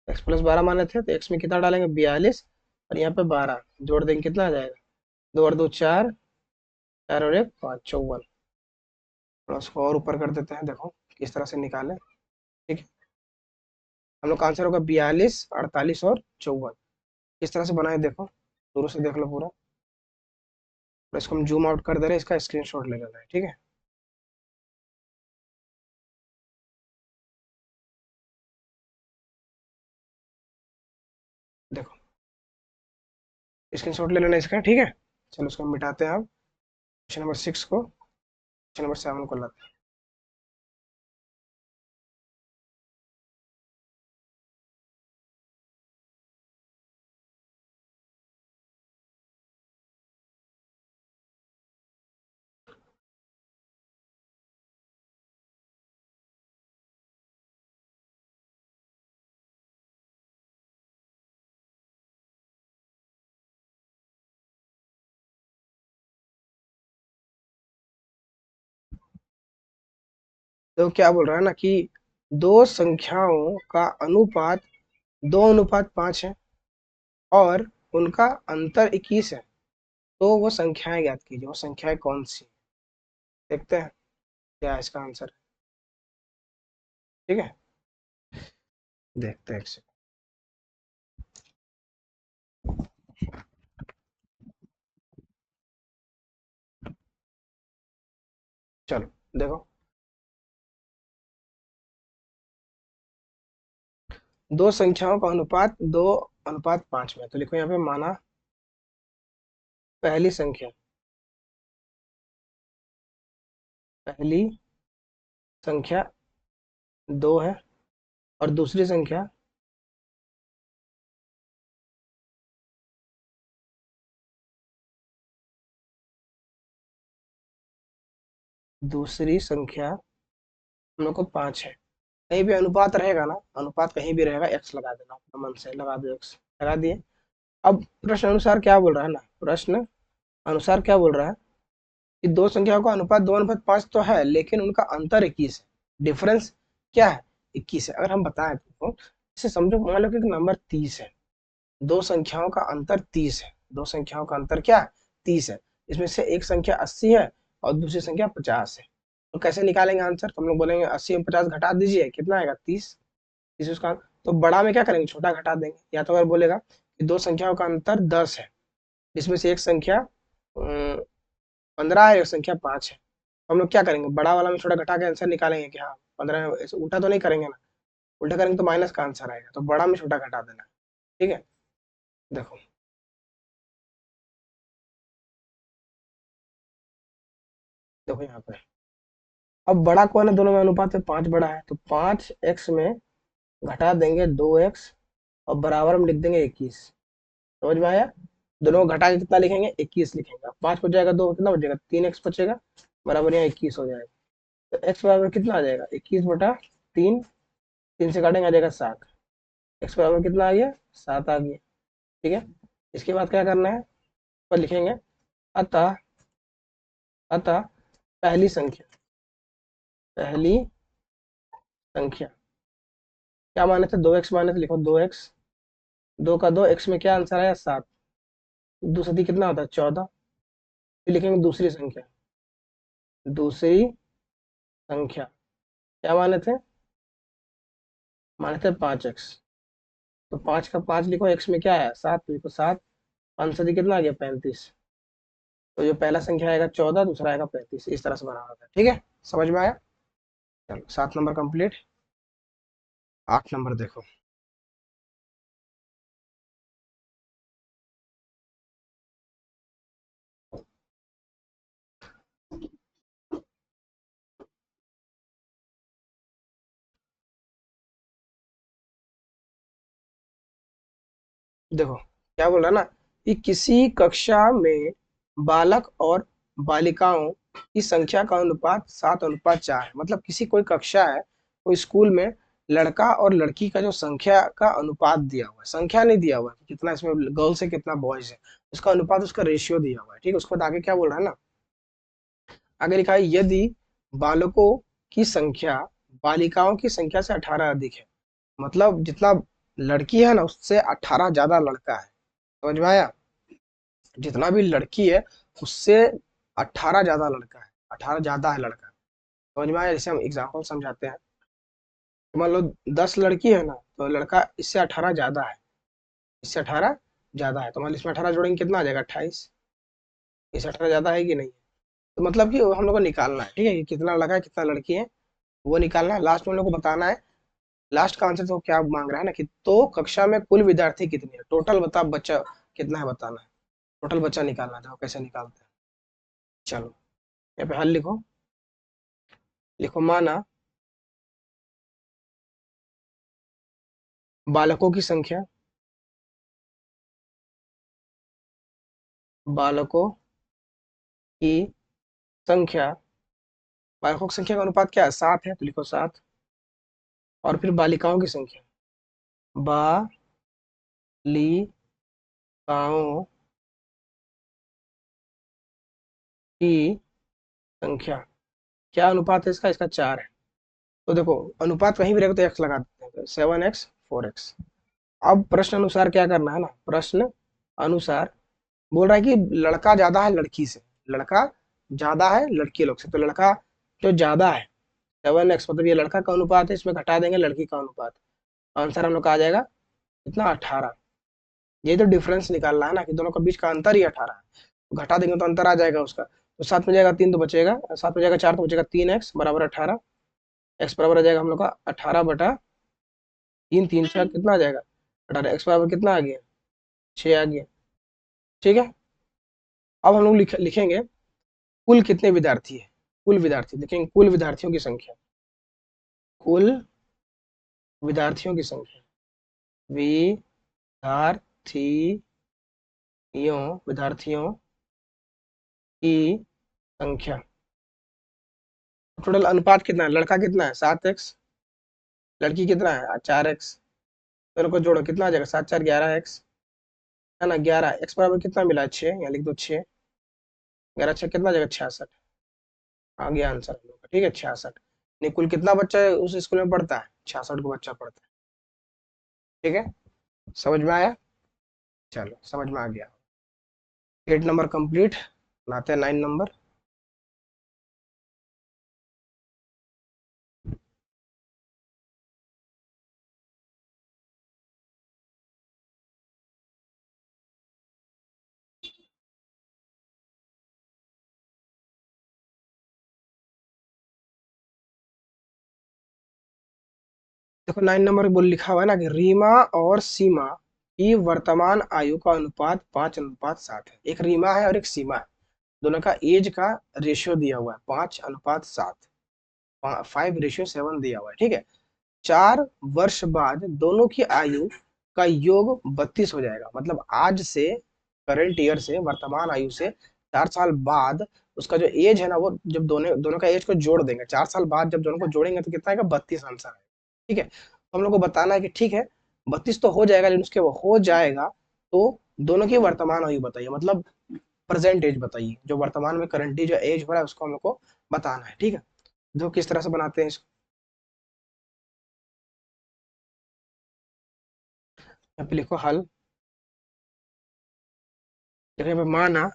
x+12 माने थे, तो x में कितना डालेंगे? 42 और यहाँ पे 12 जोड़ देंगे, कितना आ जाएगा? 2 और 2 4, 4 और 1 5, 54। थोड़ा उसको और ऊपर कर देते हैं, देखो किस तरह से निकालें। ठीक है, हम लोग का आंसर होगा 42, 48 और 54। किस तरह से बनाए देखो, शुरू से देख लो पूरा। और इसको हम जूम आउट कर दे रहे हैं, इसका स्क्रीनशॉट ले लेना है। ठीक है, देखो स्क्रीनशॉट ले लेना इसका। ठीक है, चलो उसको हम मिटाते हैं। अब क्वेश्चन नंबर 6 को, क्वेश्चन नंबर 7 को लाते हैं। तो क्या बोल रहा है ना कि दो संख्याओं का अनुपात 2:5 है और उनका अंतर 21 है, तो वो संख्याएं ज्ञात कीजिए। वो संख्याएं कौन सी? देखते हैं क्या है इसका आंसर। ठीक है, देखते हैं एक सेकंड। चलो देखो, 2 संख्याओं का अनुपात 2:5 में, तो लिखो यहाँ पे माना पहली संख्या, पहली संख्या 2 है और दूसरी संख्या दूसरी संख्या हम लोग को 5 है। कहीं भी अनुपात रहेगा ना, अनुपात कहीं भी रहेगा, एक्स लगा देना अपना मन से, लगा दो एक्स, लगा दिए। अब प्रश्न अनुसार क्या बोल रहा है ना, प्रश्न अनुसार क्या बोल रहा है कि दो संख्याओं का अनुपात 2:5 तो है, लेकिन उनका अंतर 21 है। डिफरेंस क्या है? 21 है। अगर हम बताएं तो इसे समझो, मान लो कि नंबर 30 है, दो संख्याओं का अंतर 30 है, दो संख्याओं का अंतर क्या है? 30 है। इसमें से एक संख्या 80 है और दूसरी संख्या 50 है। तो कैसे निकालेंगे आंसर? तो हम लोग बोलेंगे 80 में 50 घटा दीजिए, कितना आएगा? 30। 30 उसका, तो बड़ा में क्या करेंगे? छोटा घटा देंगे। या तो अगर बोलेगा कि दो संख्याओं का अंतर 10 है, इसमें से एक संख्या 15 है, संख्या 5 है। हम लोग क्या करेंगे, बड़ा वाला में छोटा घटा के आंसर निकालेंगे कि हाँ 15 है, ऐसे उल्टा तो नहीं करेंगे ना, उल्टा करेंगे तो माइनस का आंसर आएगा, तो बड़ा में छोटा घटा देना। ठीक है, देखो देखो यहाँ पे, अब बड़ा कौन है दोनों में अनुपात है, 5 बड़ा है, तो 5x में घटा देंगे 2x, और बराबर में लिख देंगे 21। समझ में आया, दोनों को घटा के कितना लिखेंगे, 21 लिखेंगे। अब 5 बच जाएगा, 2 कितना बचेगा, 3x बचेगा, बराबर यहाँ 21 हो जाएगा। तो x बराबर कितना आ जाएगा, 21/3, 3 से काटेंगे आ जाएगा 7। x बराबर कितना आ गया, 7 आ गया। ठीक है, इसके बाद क्या करना है, पर लिखेंगे अतः, अतः पहली संख्या क्या माने थे, 2x माने थे, लिखो 2x, 2 का 2, x में क्या आंसर आया 7, दूसरी कितना होता है 14। फिर लिखेंगे दूसरी संख्या, दूसरी संख्या क्या माने थे 5x, तो 5 का 5 लिखो, x में क्या है 7, लिखो 7, 5 सदी कितना आ गया 35। तो जो पहला संख्या आएगा 14, दूसरा आएगा 35, इस तरह से बना होगा। ठीक है, समझ में आया, चलो 7 नंबर कंप्लीट। 8 नंबर देखो, देखो क्या बोल रहा है ना, कि किसी कक्षा में बालक और बालिकाओं की संख्या का अनुपात 7:4 है। मतलब किसी कोई कक्षा है, कोई स्कूल में लड़का और लड़की का जो संख्या का अनुपात दिया हुआ है, संख्या नहीं दिया हुआ है कि कितना इसमें गर्ल्स है कितना बॉयज है, उसका अनुपात, उसका रेशियो दिया हुआ है। ठीक है, उसके बाद आगे क्या बोल रहा है ना, आगे लिखा है यदि बालकों की संख्या बालिकाओं की संख्या से 18 अधिक है, मतलब जितना लड़की है ना उससे 18 ज्यादा लड़का है। समझ में आया, जितना भी लड़की है उससे 18 ज्यादा लड़का है, 18 ज्यादा है लड़का। समझ में आया, जैसे हम एग्जाम्पल समझाते हैं, तो मान लो 10 लड़की है ना, तो लड़का इससे 18 ज्यादा है, इससे 18 ज्यादा है, तो मान लो इसमें 18 जोड़ेंगे कितना आ जाएगा 28, इससे 18 ज्यादा है कि नहीं। तो मतलब कि हम लोग को निकालना है, ठीक है, कि कितना लड़का है कितना लड़की है, वो निकालना है, लास्ट में हम लोग को बताना है। लास्ट का आंसर तो क्या मांग रहा है ना, कि तो कक्षा में कुल विद्यार्थी कितने हैं, टोटल बता बच्चा कितना है बताना है, टोटल बच्चा निकालना है, देखो कैसे निकालते हैं। चलो यहाँ पे हल लिखो, लिखो माना बालकों की संख्या, बालकों की संख्या, बालकों की संख्या का अनुपात क्या है 7 है, तो लिखो 7। और फिर बालिकाओं की संख्या, बालिकाओं की संख्या क्या अनुपात है इसका, इसका 4 है। तो देखो अनुपात कहीं भी रहेगा तो एक्स लगा देते हैं, 7x 4x। अब प्रश्न अनुसार क्या करना है ना, प्रश्न अनुसार बोल रहा है कि लड़का ज्यादा है लड़की से, लड़का ज्यादा है लड़की लोग से, तो लड़का जो ज्यादा है 7x, मतलब ये लड़का का अनुपात है, इसमें घटा देंगे लड़की का अनुपात, आंसर हम लोग का आ जाएगा कितना 18। ये तो डिफरेंस निकालना है ना, कि दोनों के बीच का अंतर ही 18 है, तो घटा देंगे तो अंतर आ जाएगा उसका, तो 7 में जाएगा 3 तो बचेगा, 7 में जाएगा 4 तो बचेगा 3x बराबर 18। एक्स बराबर आ जाएगा हम लोग का 18/3, 3 से कितना आ जाएगा 18, एक्स बराबर कितना आ गया 6 आ गया। ठीक है, अब हम लोग लिखेंगे कुल कितने विद्यार्थी है, कुल विद्यार्थी लिखेंगे, कुल विद्यार्थियों की संख्या, कुल विद्यार्थियों की संख्या, विद्यार्थियों की संख्या, टोटल अनुपात कितना है, लड़का कितना है 7x, लड़की कितना है 4x, दोनों को जोड़ो कितना आ जाएगा 7×4 = 11x, है ना 11, एक्स बराबर कितना मिला 6, यहाँ लिख दो 6, 11×6 कितना आ जाएगा 66, आ गया आंसर हम लोग का। ठीक है 66, नहीं कुल कितना बच्चा है उस स्कूल में पढ़ता है, 66 को बच्चा पढ़ता है। ठीक है, समझ में आया, चलो समझ में आ गया। 8 नंबर कंप्लीट, लाते हैं 9 नंबर। देखो 9 नंबर बोल लिखा हुआ है ना कि रीमा और सीमा की वर्तमान आयु का अनुपात 5:7 है। एक रीमा है और एक सीमा है, दोनों का एज का रेशियो दिया हुआ है 5:7, 5:7 दिया हुआ है, ठीक है। 4 वर्ष बाद दोनों की आयु का योग 32 हो जाएगा, मतलब आज से, करंट ईयर से, वर्तमान आयु से 4 साल बाद उसका जो एज है ना, वो जब दोनों दोनों का एज को जोड़ देंगे, 4 साल बाद जब दोनों को जोड़ेंगे तो कितना आएगा, 32 आंसर आएगा, ठीक है। तो हम लोग को बताना है कि ठीक है 32 तो हो जाएगा, लेकिन उसके वो हो जाएगा तो दोनों की वर्तमान आयु बताइए, मतलब प्रेजेंट एज बताइए, जो वर्तमान में करंटली जो एज हो रहा है उसको हम लोग को बताना है, ठीक है। जो किस तरह से बनाते हैं इसको, यहाँ पे लिखो हल। देखो यहाँ पे माना,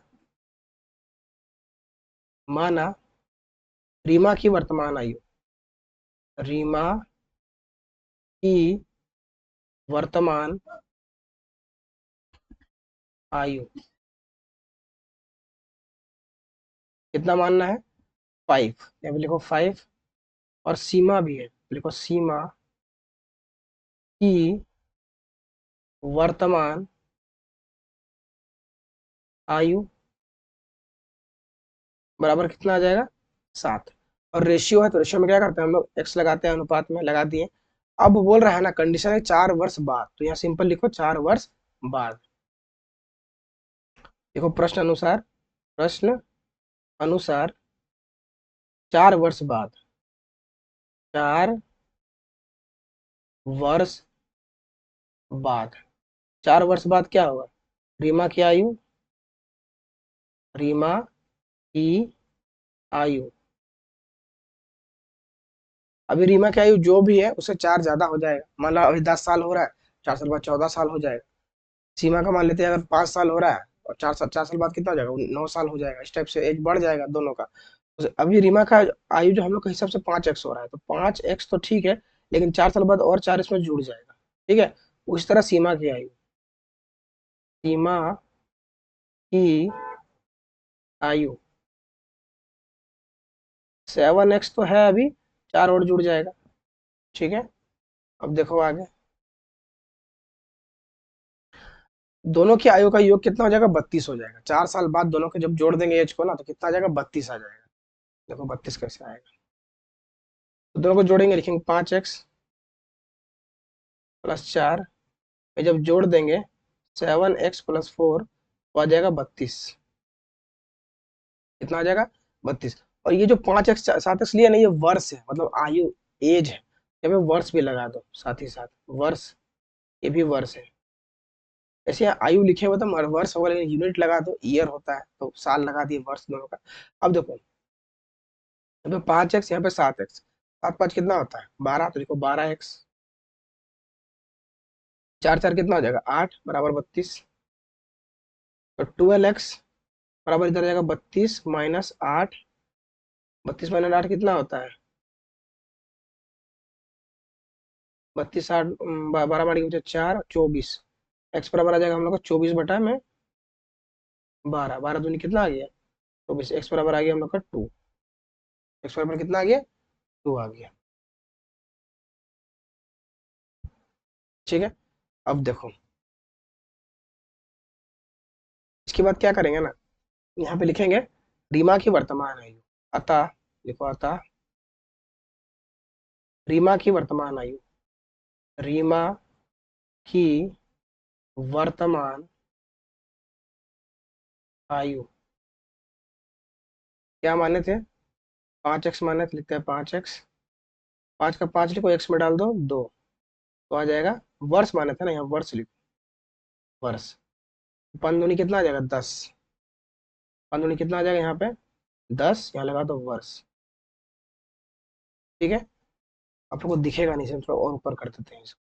माना रीमा की वर्तमान आयु, रीमा की वर्तमान आयु कितना मानना है, 5, यहाँ पे लिखो 5। और सीमा भी है, लिखो सीमा की वर्तमान आयु बराबर कितना आ जाएगा, 7। और रेशियो है तो रेशियो में क्या करते हैं हम लोग, एक्स लगाते हैं, अनुपात में लगा दिए। अब बोल रहा है ना, कंडीशन है 4 वर्ष बाद, तो यहाँ सिंपल लिखो 4 वर्ष बाद। देखो प्रश्न अनुसार, प्रश्न अनुसार 4 वर्ष बाद, 4 वर्ष बाद, 4 वर्ष बाद क्या होगा, रीमा की आयु, रीमा की आयु, अभी रीमा की आयु जो भी है उससे 4 ज्यादा हो जाएगा, मान लो अभी 10 साल हो रहा है, 4 साल बाद 14 साल हो जाएगा। सीमा का मान लेते हैं अगर 5 साल हो रहा है, और 4 साल बाद कितना हो जाएगा, 9 साल हो जाएगा, इस टाइप से एज बढ़ जाएगा दोनों का। तो अभी रीमा का आयु जो हम लोग के हिसाब से 5x हो रहा है, तो 5x तो ठीक है, लेकिन 4 साल बाद और 4 इसमें जुड़ जाएगा, ठीक है। उस तरह सीमा की आयु, सीमा की आयु 7x तो है अभी, 4 और जुड़ जाएगा, ठीक है। अब देखो आगे, दोनों की आयु का योग कितना हो जाएगा, 32 हो जाएगा। 4 साल बाद दोनों के जब जोड़ देंगे एज को ना, तो कितना आ जाएगा, 32 आ जाएगा। देखो 32 कैसे आएगा, तो दोनों को जोड़ेंगे, लिखेंगे 5x + 4, जब जोड़ देंगे 7x + 4 तो आ जाएगा 32, कितना आ जाएगा, 32। और ये जो 5x 7x लिया ना, ये वर्ष है, मतलब आयु, एज है, यहाँ पे वर्ष भी लगा दो साथ ही साथ, वर्ष, ये भी वर्ष है। ऐसे यहाँ आयु लिखे हुए तो वर्ष होगा, लेकिन यूनिट लगा दो, ईयर होता है, तो साल लगा दिए, वर्ष दोनों का। अब देखो यहाँ पे 5x, यहाँ पे 7x, 7×5 कितना होता है, 12, तो देखो 12x, 4×4 कितना हो जाएगा, 8 बराबर 32, तो 12x बराबर इधर आ जाएगा 32 - 8, 32 - 8 कितना होता है, 32 8 12 बार के 4, 24, एक्स बराबर आ जाएगा हम लोग को 24/12, 12 दूनी कितना आ गया, 24, एक्स बराबर आ गया हम लोग का 2, एक्स बराबर कितना आ गया, 2 आ गया, ठीक है। अब देखो इसके बाद क्या करेंगे ना, यहाँ पे लिखेंगे रीमा की वर्तमान आयु, अतः, लिखो अतः रीमा की वर्तमान आयु, रीमा की वर्तमान आयु क्या माने थे, 5x माने थे, लिखते हैं 5x, 5 का 5 लिखो, x में डाल दो 2, तो आ जाएगा, वर्ष माने थे ना, यहाँ वर्ष लिखो, वर्ष, 5 दूनी कितना आ जाएगा, 10, 5 दूनी कितना आ जाएगा यहाँ पे, 10, यहाँ लगा दो वर्ष, ठीक है। आप लोग को दिखेगा नहीं, सिर्फ थोड़ा और ऊपर कर देते हैं इसको,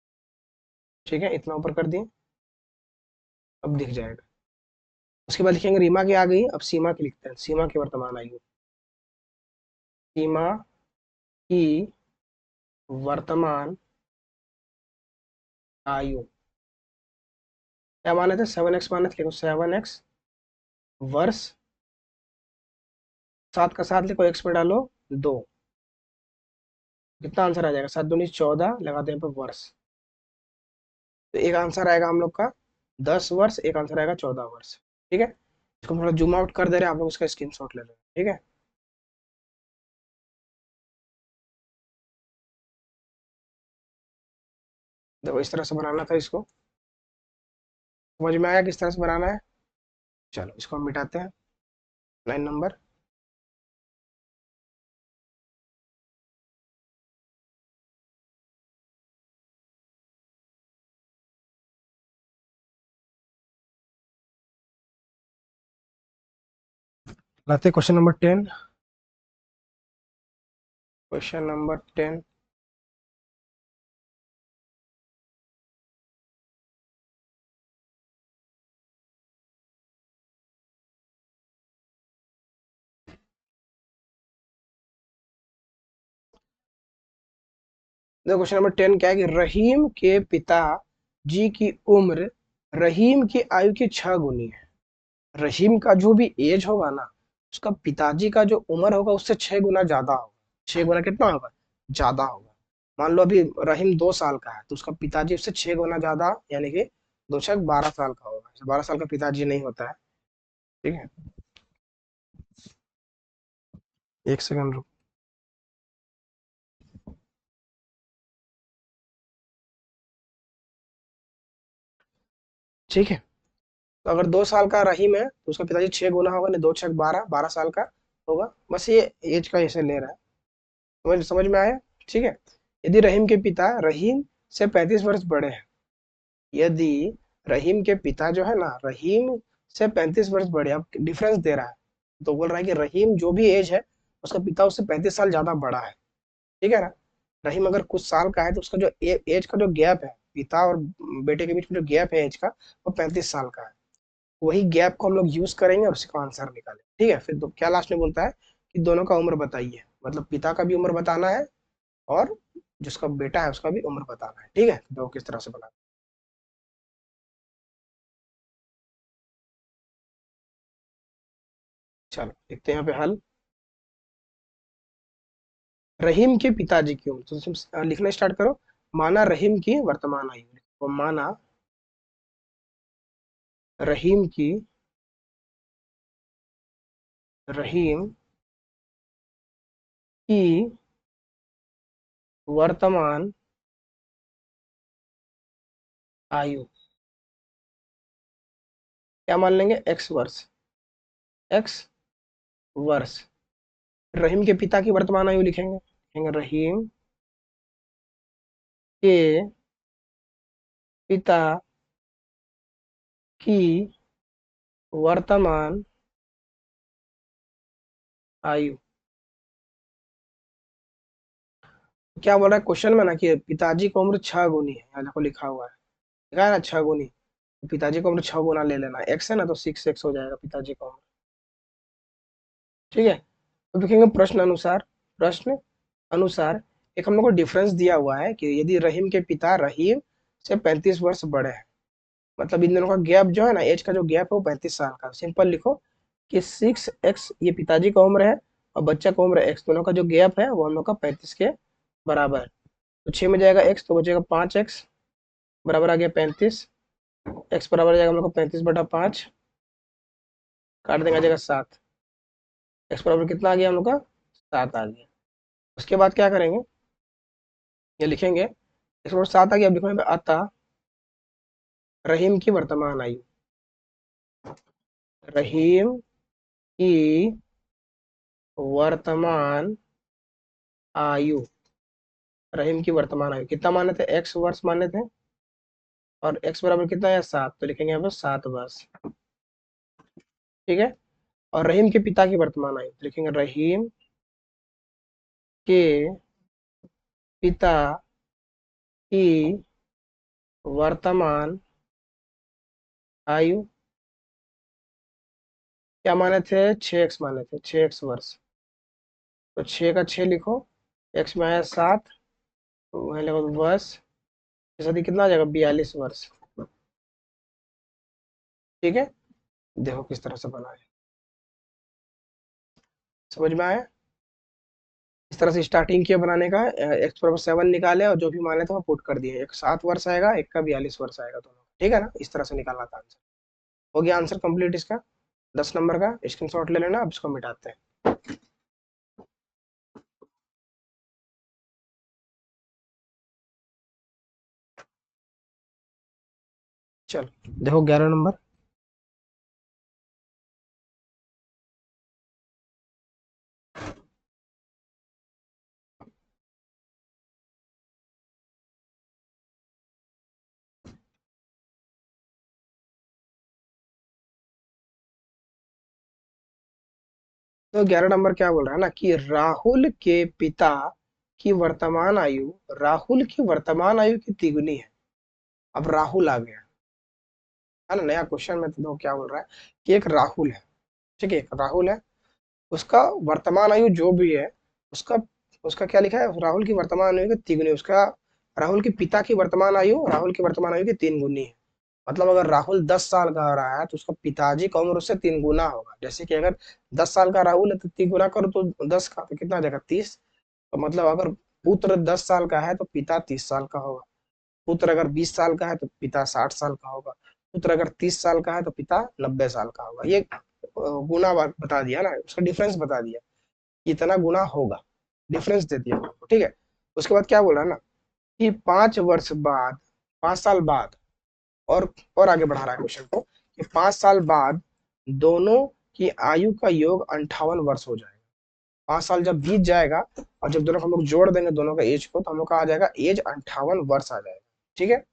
ठीक है, इतना ऊपर कर दिए, अब दिख जाएगा। उसके बाद लिखेंगे रीमा की आ गई, अब सीमा की लिखते हैं, सीमा की वर्तमान आयु, सीमा की वर्तमान आयु क्या माने थे, 7x माने थे, लिखो 7x वर्ष, 7 का 7 लिखो, x में डालो 2, कितना आंसर आ जाएगा, 7 दूनी 14, लगाते हैं पे वर्ष। तो एक आंसर आएगा हम लोग का 10 वर्ष, एक आंसर आएगा 14 वर्ष। ठीक है, इसको हम थोड़ा जूम आउट कर दे रहे हैं, आप लोग उसका स्क्रीनशॉट ले लें। ठीक है, देखो इस तरह से बनाना था इसको, समझ में आया किस तरह से बनाना है। चलो इसको हम मिटाते हैं, लाइन नंबर। लाते क्वेश्चन नंबर 10। Question number 10। देखो क्वेश्चन नंबर 10 क्या है कि रहीम के पिता जी की उम्र रहीम की आयु की 6 गुनी है। रहीम का जो भी एज होगा ना, उसका पिताजी का जो उम्र होगा उससे 6 गुना ज्यादा होगा। 6 गुना कितना होगा, ज्यादा होगा। मान लो अभी रहीम 2 साल का है, तो उसका पिताजी उससे 6 गुना ज्यादा, यानी कि 2 6 12 साल का होगा। 12 साल का पिताजी नहीं होता है। ठीक है, एक सेकंड रुक। ठीक है, तो अगर 2 साल का रहीम है तो उसका पिताजी 6 गुना होगा, नहीं 2 6 12, 12 साल का होगा। बस ये एज का ऐसे ले रहा है, समझ समझ में आया। ठीक है, यदि रहीम के पिता रहीम से 35 वर्ष बड़े हैं, यदि रहीम के पिता जो है ना, रहीम से 35 वर्ष बड़े, अब डिफरेंस दे रहा है, तो बोल रहा है कि रहीम जो भी एज है, उसका पिता उससे 35 साल ज्यादा बड़ा है। ठीक है ना, रहीम अगर कुछ साल का है तो उसका जो एज का जो गैप है, पिता और बेटे के बीच में जो गैप है एज का, वो 35 साल का है। वही गैप को हम लोग यूज करेंगे और उसका आंसर निकालें। ठीक है, फिर तो क्या लास्ट में बोलता है कि दोनों का उम्र बताइए, मतलब पिता का भी उम्र बताना है और जिसका बेटा है उसका भी उम्र बताना है। ठीक है, तो किस तरह से बना। चलो देखते हैं यहाँ पे हल। रहीम के पिताजी की उम्र, तो तुम लिखना स्टार्ट करो। माना रहीम की वर्तमान आयु, तो माना रहीम की, रहीम की वर्तमान आयु, क्या मान लेंगे, x वर्ष, x वर्ष। रहीम के पिता की वर्तमान आयु लिखेंगे, लिखेंगे रहीम के पिता की वर्तमान आयु। क्या बोल रहा है क्वेश्चन में ना कि पिताजी की उम्र 6 गुनी है, यहाँ देखो लिखा हुआ है, लिखा है ना 6 गुनी। तो पिताजी की उम्र 6 गुना ले लेना, एक्स है ना तो 6x हो जाएगा पिताजी का उम्र। ठीक है, तो देखेंगे प्रश्न अनुसार, प्रश्न अनुसार एक हम लोग को डिफरेंस दिया हुआ है कि यदि रहीम के पिता रहीम से 35 वर्ष बड़े हैं, मतलब इन दोनों का गैप जो है ना, एज का जो गैप है वो 35 साल का। सिंपल लिखो कि 6x ये पिताजी का उम्र है और बच्चा का उम्र x, दोनों का जो गैप है वो हम लोग का 35 के बराबर है। तो 6 में जाएगा x, तो बचेगा 5x, बराबर आ गया 35। x बराबर आ जाएगा हम लोग का 35/5, काट देंगे आ जाएगा 7। x बराबर कितना आ गया हम लोग का, 7 आ गया। उसके बाद क्या करेंगे, ये लिखेंगे x बराबर 7 आ गया, अब लिखो यहाँ पे अतः रहीम की वर्तमान आयु, रहीम की वर्तमान आयु, रहीम की वर्तमान आयु कितना माने थे, x वर्ष माने थे, और x बराबर कितना है 7, तो लिखेंगे यहाँ पर 7 वर्ष। ठीक है, और रहीम के पिता की वर्तमान आयु, तो लिखेंगे रहीम के पिता की वर्तमान आयु क्या माने थे, 6x माने थे, 6x वर्ष। तो 6 का 6 लिखो, x में आया 7, तो वहीं लगो वर्ष, इस शादी कितना आ जाएगा, 42 वर्ष। ठीक है, देखो किस तरह से बना है, समझ में आया। इस तरह से स्टार्टिंग किया बनाने का, एक्स पावर 7 निकाले और जो भी माने थे वो पुट कर दिए। एक 7 वर्ष आएगा, एक का 42 वर्ष आएगा दोनों, ठीक है ना। इस तरह से निकालना था आंसर। हो गया आंसर कंप्लीट इसका, 10 नंबर का स्क्रीनशॉट ले लेना। अब इसको मिटाते हैं। चल देखो 11 नंबर। तो 11 नंबर क्या बोल रहा है ना कि राहुल के पिता की वर्तमान आयु राहुल की वर्तमान आयु की तिगुनी है। अब राहुल आ गया है ना नया क्वेश्चन में। तो देखो क्या बोल रहा है कि एक राहुल है, ठीक है, एक राहुल है, उसका वर्तमान आयु जो भी है, उसका उसका क्या लिखा है, राहुल की वर्तमान आयु की तिगुनी, उसका राहुल के पिता की वर्तमान आयु राहुल की वर्तमान आयु की 3 गुनी है। मतलब अगर राहुल 10 साल का हो रहा है तो उसका पिताजी का उम्र उससे 3 गुना होगा। जैसे कि अगर 10 साल का राहुल है तो 3 गुना करो तो 10 का तो कितना आ जाएगा, 30। तो मतलब अगर पुत्र 10 साल का है तो पिता 30 साल का होगा। पुत्र अगर 20 साल का है तो पिता 60 साल का होगा। पुत्र अगर 30 साल का है तो पिता 90 साल का होगा। ये गुना बता दिया ना, उसका डिफरेंस बता दिया, इतना गुना होगा, डिफरेंस दे दिया आपको, ठीक है। उसके बाद क्या बोला ना कि 5 वर्ष बाद, 5 साल बाद, और आगे बढ़ा रहा है क्वेश्चन को कि 5 साल बाद दोनों की आयु का योग 58 वर्ष हो जाएगा। 5 साल जब बीत जाएगा और जब दोनों को हम लोग जोड़ देंगे दोनों का एज को, तो हम लोग का आ जाएगा एज 58 वर्ष आ जाएगा, ठीक है।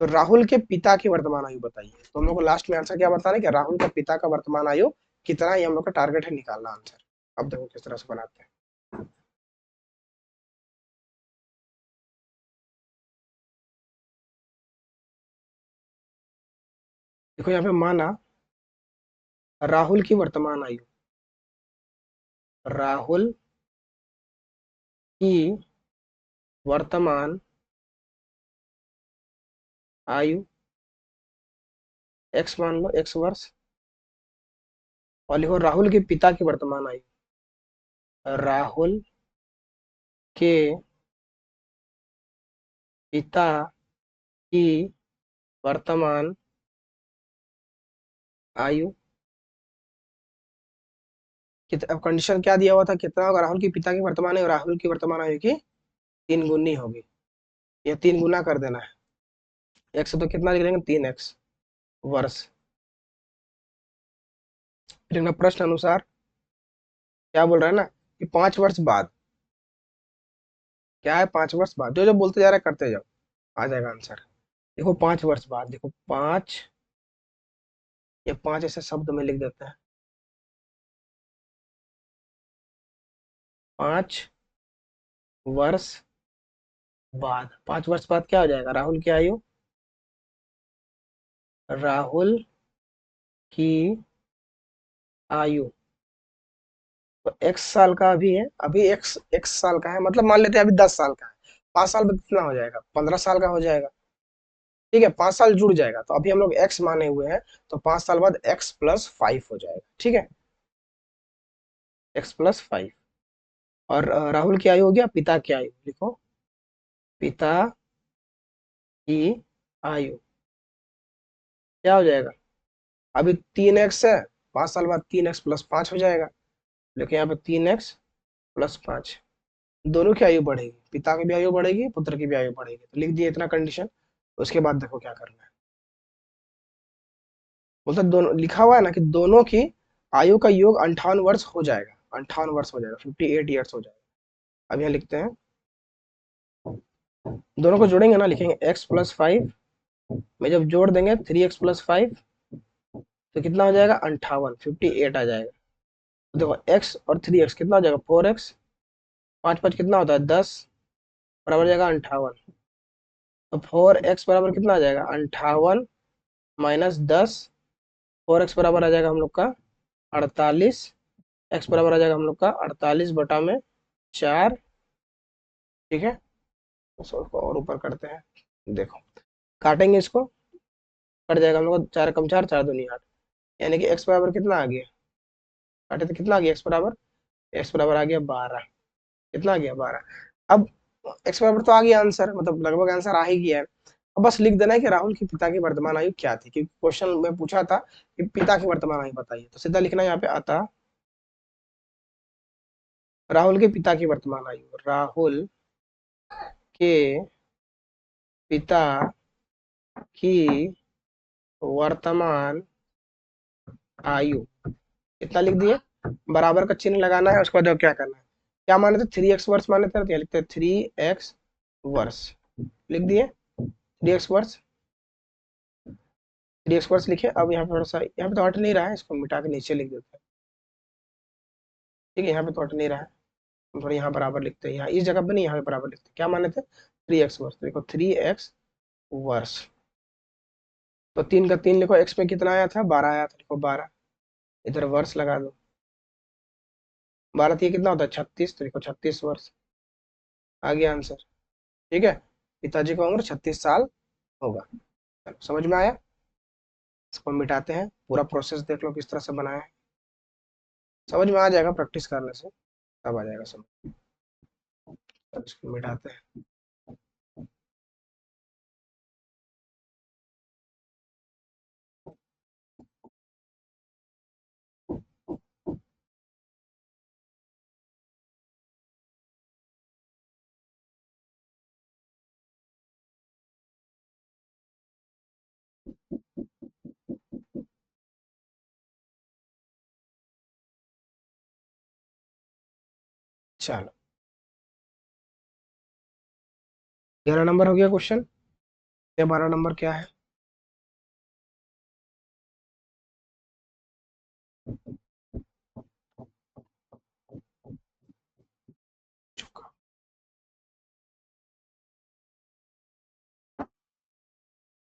तो राहुल के पिता की वर्तमान आयु बताइए। तो हम लोग को लास्ट में आंसर क्या बताना है कि राहुल का पिता का वर्तमान आयु कितना, ये हम लोग का टारगेट है निकालना आंसर। अब देखो किस तरह से बनाते हैं। देखो यहाँ पे माना राहुल की वर्तमान आयु, राहुल की वर्तमान आयु एक्स मान लो, x वर्ष। और लिखो राहुल के पिता की वर्तमान आयु, राहुल के पिता की वर्तमान आयु। अब कंडीशन क्या दिया हुआ था, कितना होगा राहुल की पिता की वर्तमान आयु, राहुल की वर्तमान आयु की 3 गुनी होगी। ये 3 गुना कर देना है। एक्स तो कितना लिख लेंगे, 3x वर्ष। फिर प्रश्न अनुसार क्या बोल रहा है ना कि 5 वर्ष बाद, क्या है 5 वर्ष बाद, जो जो बोलते जा रहा है करते जाओ, आ जाएगा आंसर। देखो 5 वर्ष बाद, देखो 5, ये 5 ऐसे शब्द में लिख देते हैं। 5 वर्ष बाद, 5 वर्ष बाद क्या हो जाएगा, राहुल की आयु, राहुल की आयु तो एक्स साल का अभी है, अभी एक्स एक्स साल का है, मतलब मान लेते हैं अभी 10 साल का है। 5 साल में कितना हो जाएगा, 15 साल का हो जाएगा, ठीक है। 5 साल जुड़ जाएगा तो अभी हम लोग एक्स माने हुए हैं, तो 5 साल बाद x+5 हो जाएगा, ठीक है, x+5। और राहुल की आयु हो गया, पिता की आयु लिखो, पिता की आयु क्या हो जाएगा, अभी 3x है, 5 साल बाद 3x+5 हो जाएगा। लेकिन यहाँ पे 3x+5, दोनों की आयु बढ़ेगी, पिता की भी आयु बढ़ेगी, पुत्र की भी आयु बढ़ेगी। तो लिख दिए इतना कंडीशन। उसके बाद देखो क्या करना है, बोलता दोनों, लिखा हुआ है ना कि दोनों की आयु का योग 58 वर्ष हो जाएगा, 58 वर्ष हो जाएगा, 58 ईयर्स हो जाएगा। अब यहाँ लिखते हैं, दोनों को जोड़ेंगे ना, लिखेंगे x+5 में जब जोड़ देंगे 3x+5 तो कितना हो जाएगा, 58, 58 आ जाएगा। तो देखो x और 3x कितना हो जाएगा, 4x, 5 5 कितना होता है 10, बराबर हो जाएगा 58। तो 4x बराबर कितना आ जाएगा, 58 - 10, 4x बराबर आ जाएगा हम लोग का 48, x बराबर आ जाएगा हम लोग का 48/4, ठीक है। तो इसको और ऊपर करते हैं, देखो काटेंगे इसको, कट जाएगा हम लोग का, 4 कम 4, 4 दूनी 8, यानी कि x बराबर कितना आ गया, काटे तो कितना आ गया, x बराबर आ गया 12। कितना आ गया 12। अब x बराबर तो आ गया आंसर, मतलब लगभग आंसर आ ही गया है। अब बस लिख देना है कि राहुल के पिता की वर्तमान आयु क्या थी, क्योंकि क्वेश्चन में पूछा था कि पिता की वर्तमान आयु बताइए, तो सीधा लिखना है यहाँ पे आता राहुल के पिता की वर्तमान आयु, राहुल के पिता की वर्तमान आयु कितना लिख दिए, बराबर का चिन्ह लगाना है, उसके बाद क्या करना है, क्या माने थे 3x वर्ष माने थे, तो यहाँ लिखते हैं 3x वर्ष, लिख दिए 3x वर्ष, 3x वर्ष लिखे। अब यहाँ पे थोड़ा सा, यहाँ पे तो हट नहीं रहा है, इसको मिटा के नीचे लिख देते हैं, ठीक है, यहाँ पे तो हट नहीं रहा है, हम थोड़ा यहाँ बराबर लिखते हैं, यहाँ इस जगह पे नहीं, यहाँ पे बराबर लिखते हैं, क्या माने थे 3x वर्ष, देखो 3x वर्ष, तो 3 का 3 लिखो, x में कितना आया था 12 आया था, लिखो 12, इधर वर्ष लगा दो, 12 तीन कितना होता है 36, तो लिखो 36 वर्ष, आ गया आंसर, ठीक है। पिताजी की उम्र 36 साल होगा। चलो, समझ में आया, इसको मिटाते हैं, पूरा प्रोसेस देख लो किस तरह से बनाया है, समझ में आ जाएगा प्रैक्टिस करने से, तब आ जाएगा समझ। अब इसको मिटाते हैं। चलो, 11 नंबर हो गया क्वेश्चन, या 12 नंबर क्या है।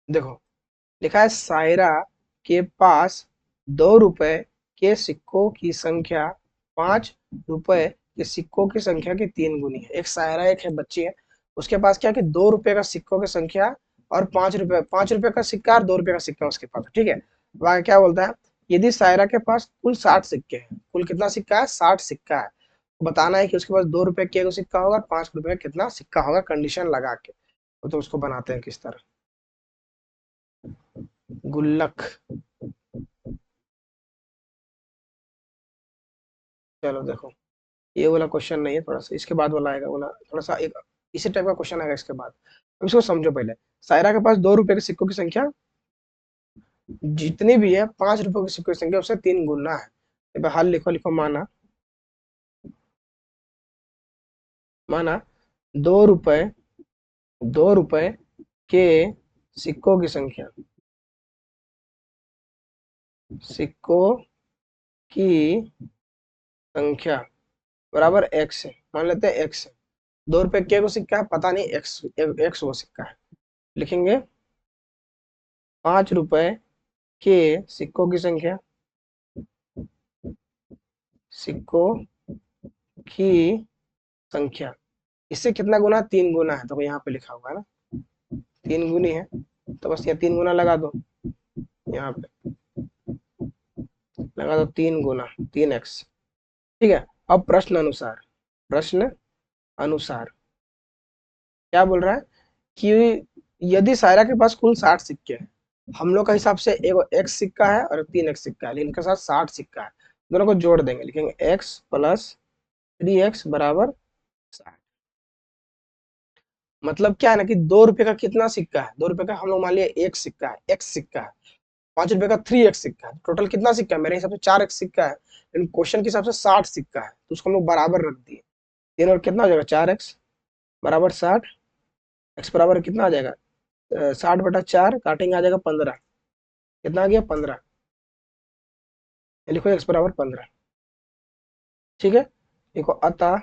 देखो, लिखा है सायरा के पास 2 रुपए के सिक्कों की संख्या 5 रुपए के सिक्कों की संख्या की 3 गुनी है। एक सायरा, एक है बच्ची है, उसके पास क्या है कि 2 रुपए का सिक्कों की संख्या और 5 रुपए, 5 रुपए का सिक्का और 2 रुपए का सिक्का उसके पास है, ठीक है। वह क्या बोलता है, यदि सायरा के पास कुल 60 सिक्के हैं, कुल कितना सिक्का है 60 सिक्का है, तो बताना है कि उसके पास 2 रुपए के सिक्का होगा और 5 रुपए का कितना सिक्का होगा, कंडीशन लगा के। तो उसको बनाते हैं किस तरह, गुल्लक। चलो देखो, ये वाला क्वेश्चन नहीं है, थोड़ा सा इसके बाद वाला आएगा, वाला थोड़ा सा एक इसी टाइप का क्वेश्चन आएगा इसके बाद। अब इसको समझो पहले, सायरा के पास 2 रुपए के सिक्कों की संख्या जितनी भी है, 5 रुपए के सिक्कों की संख्या उससे 3 गुना है। अब हल लिखो, लिखो माना, माना 2 रुपए, 2 रुपए के सिक्कों की संख्या, सिक्कों की संख्या बराबर एक्स है, मान लेते हैं एक्स है, 2 रुपए के को सिक्का है, पता नहीं एक्स, एक्स वो सिक्का है, लिखेंगे 5 रुपए के सिक्कों की संख्या, सिक्कों की संख्या, इससे कितना गुना, 3 गुना है, तो यहाँ पे लिखा हुआ है ना 3 गुनी है, तो बस ये 3 गुना लगा दो, यहाँ पे लगा दो 3 गुना 3x, ठीक है। अब प्रश्न अनुसार, प्रश्न अनुसार क्या बोल रहा है कि यदि सायरा के पास कुल 60 सिक्के हैं, हम लोग का हिसाब से एक एक्स सिक्का है और 3x सिक्का है, लेकिन इनके साथ 60 सिक्का है, दोनों को जोड़ देंगे, लिखेंगे x प्लस 3x बराबर 60। मतलब क्या है ना कि 2 रुपए का कितना सिक्का है, 2 रुपए का हम लोग मान लिया एक सिक्का है, एक्स सिक्का है, 5 रुपए का 3x सिक्का है, टोटल कितना सिक्का है, मेरे हिसाब से 4x सिक्का है, लेकिन क्वेश्चन के हिसाब से 60 सिक्का है, तो उसको हम लोग बराबर रख दिए, तीन और कितना हो जाएगा 4x बराबर 60, एक्स बराबर कितना आ जाएगा 60/4 काटेंगे आ जाएगा 15, कितना आ गया 15, लिखो एक्स बराबर 15, ठीक है। देखो अतः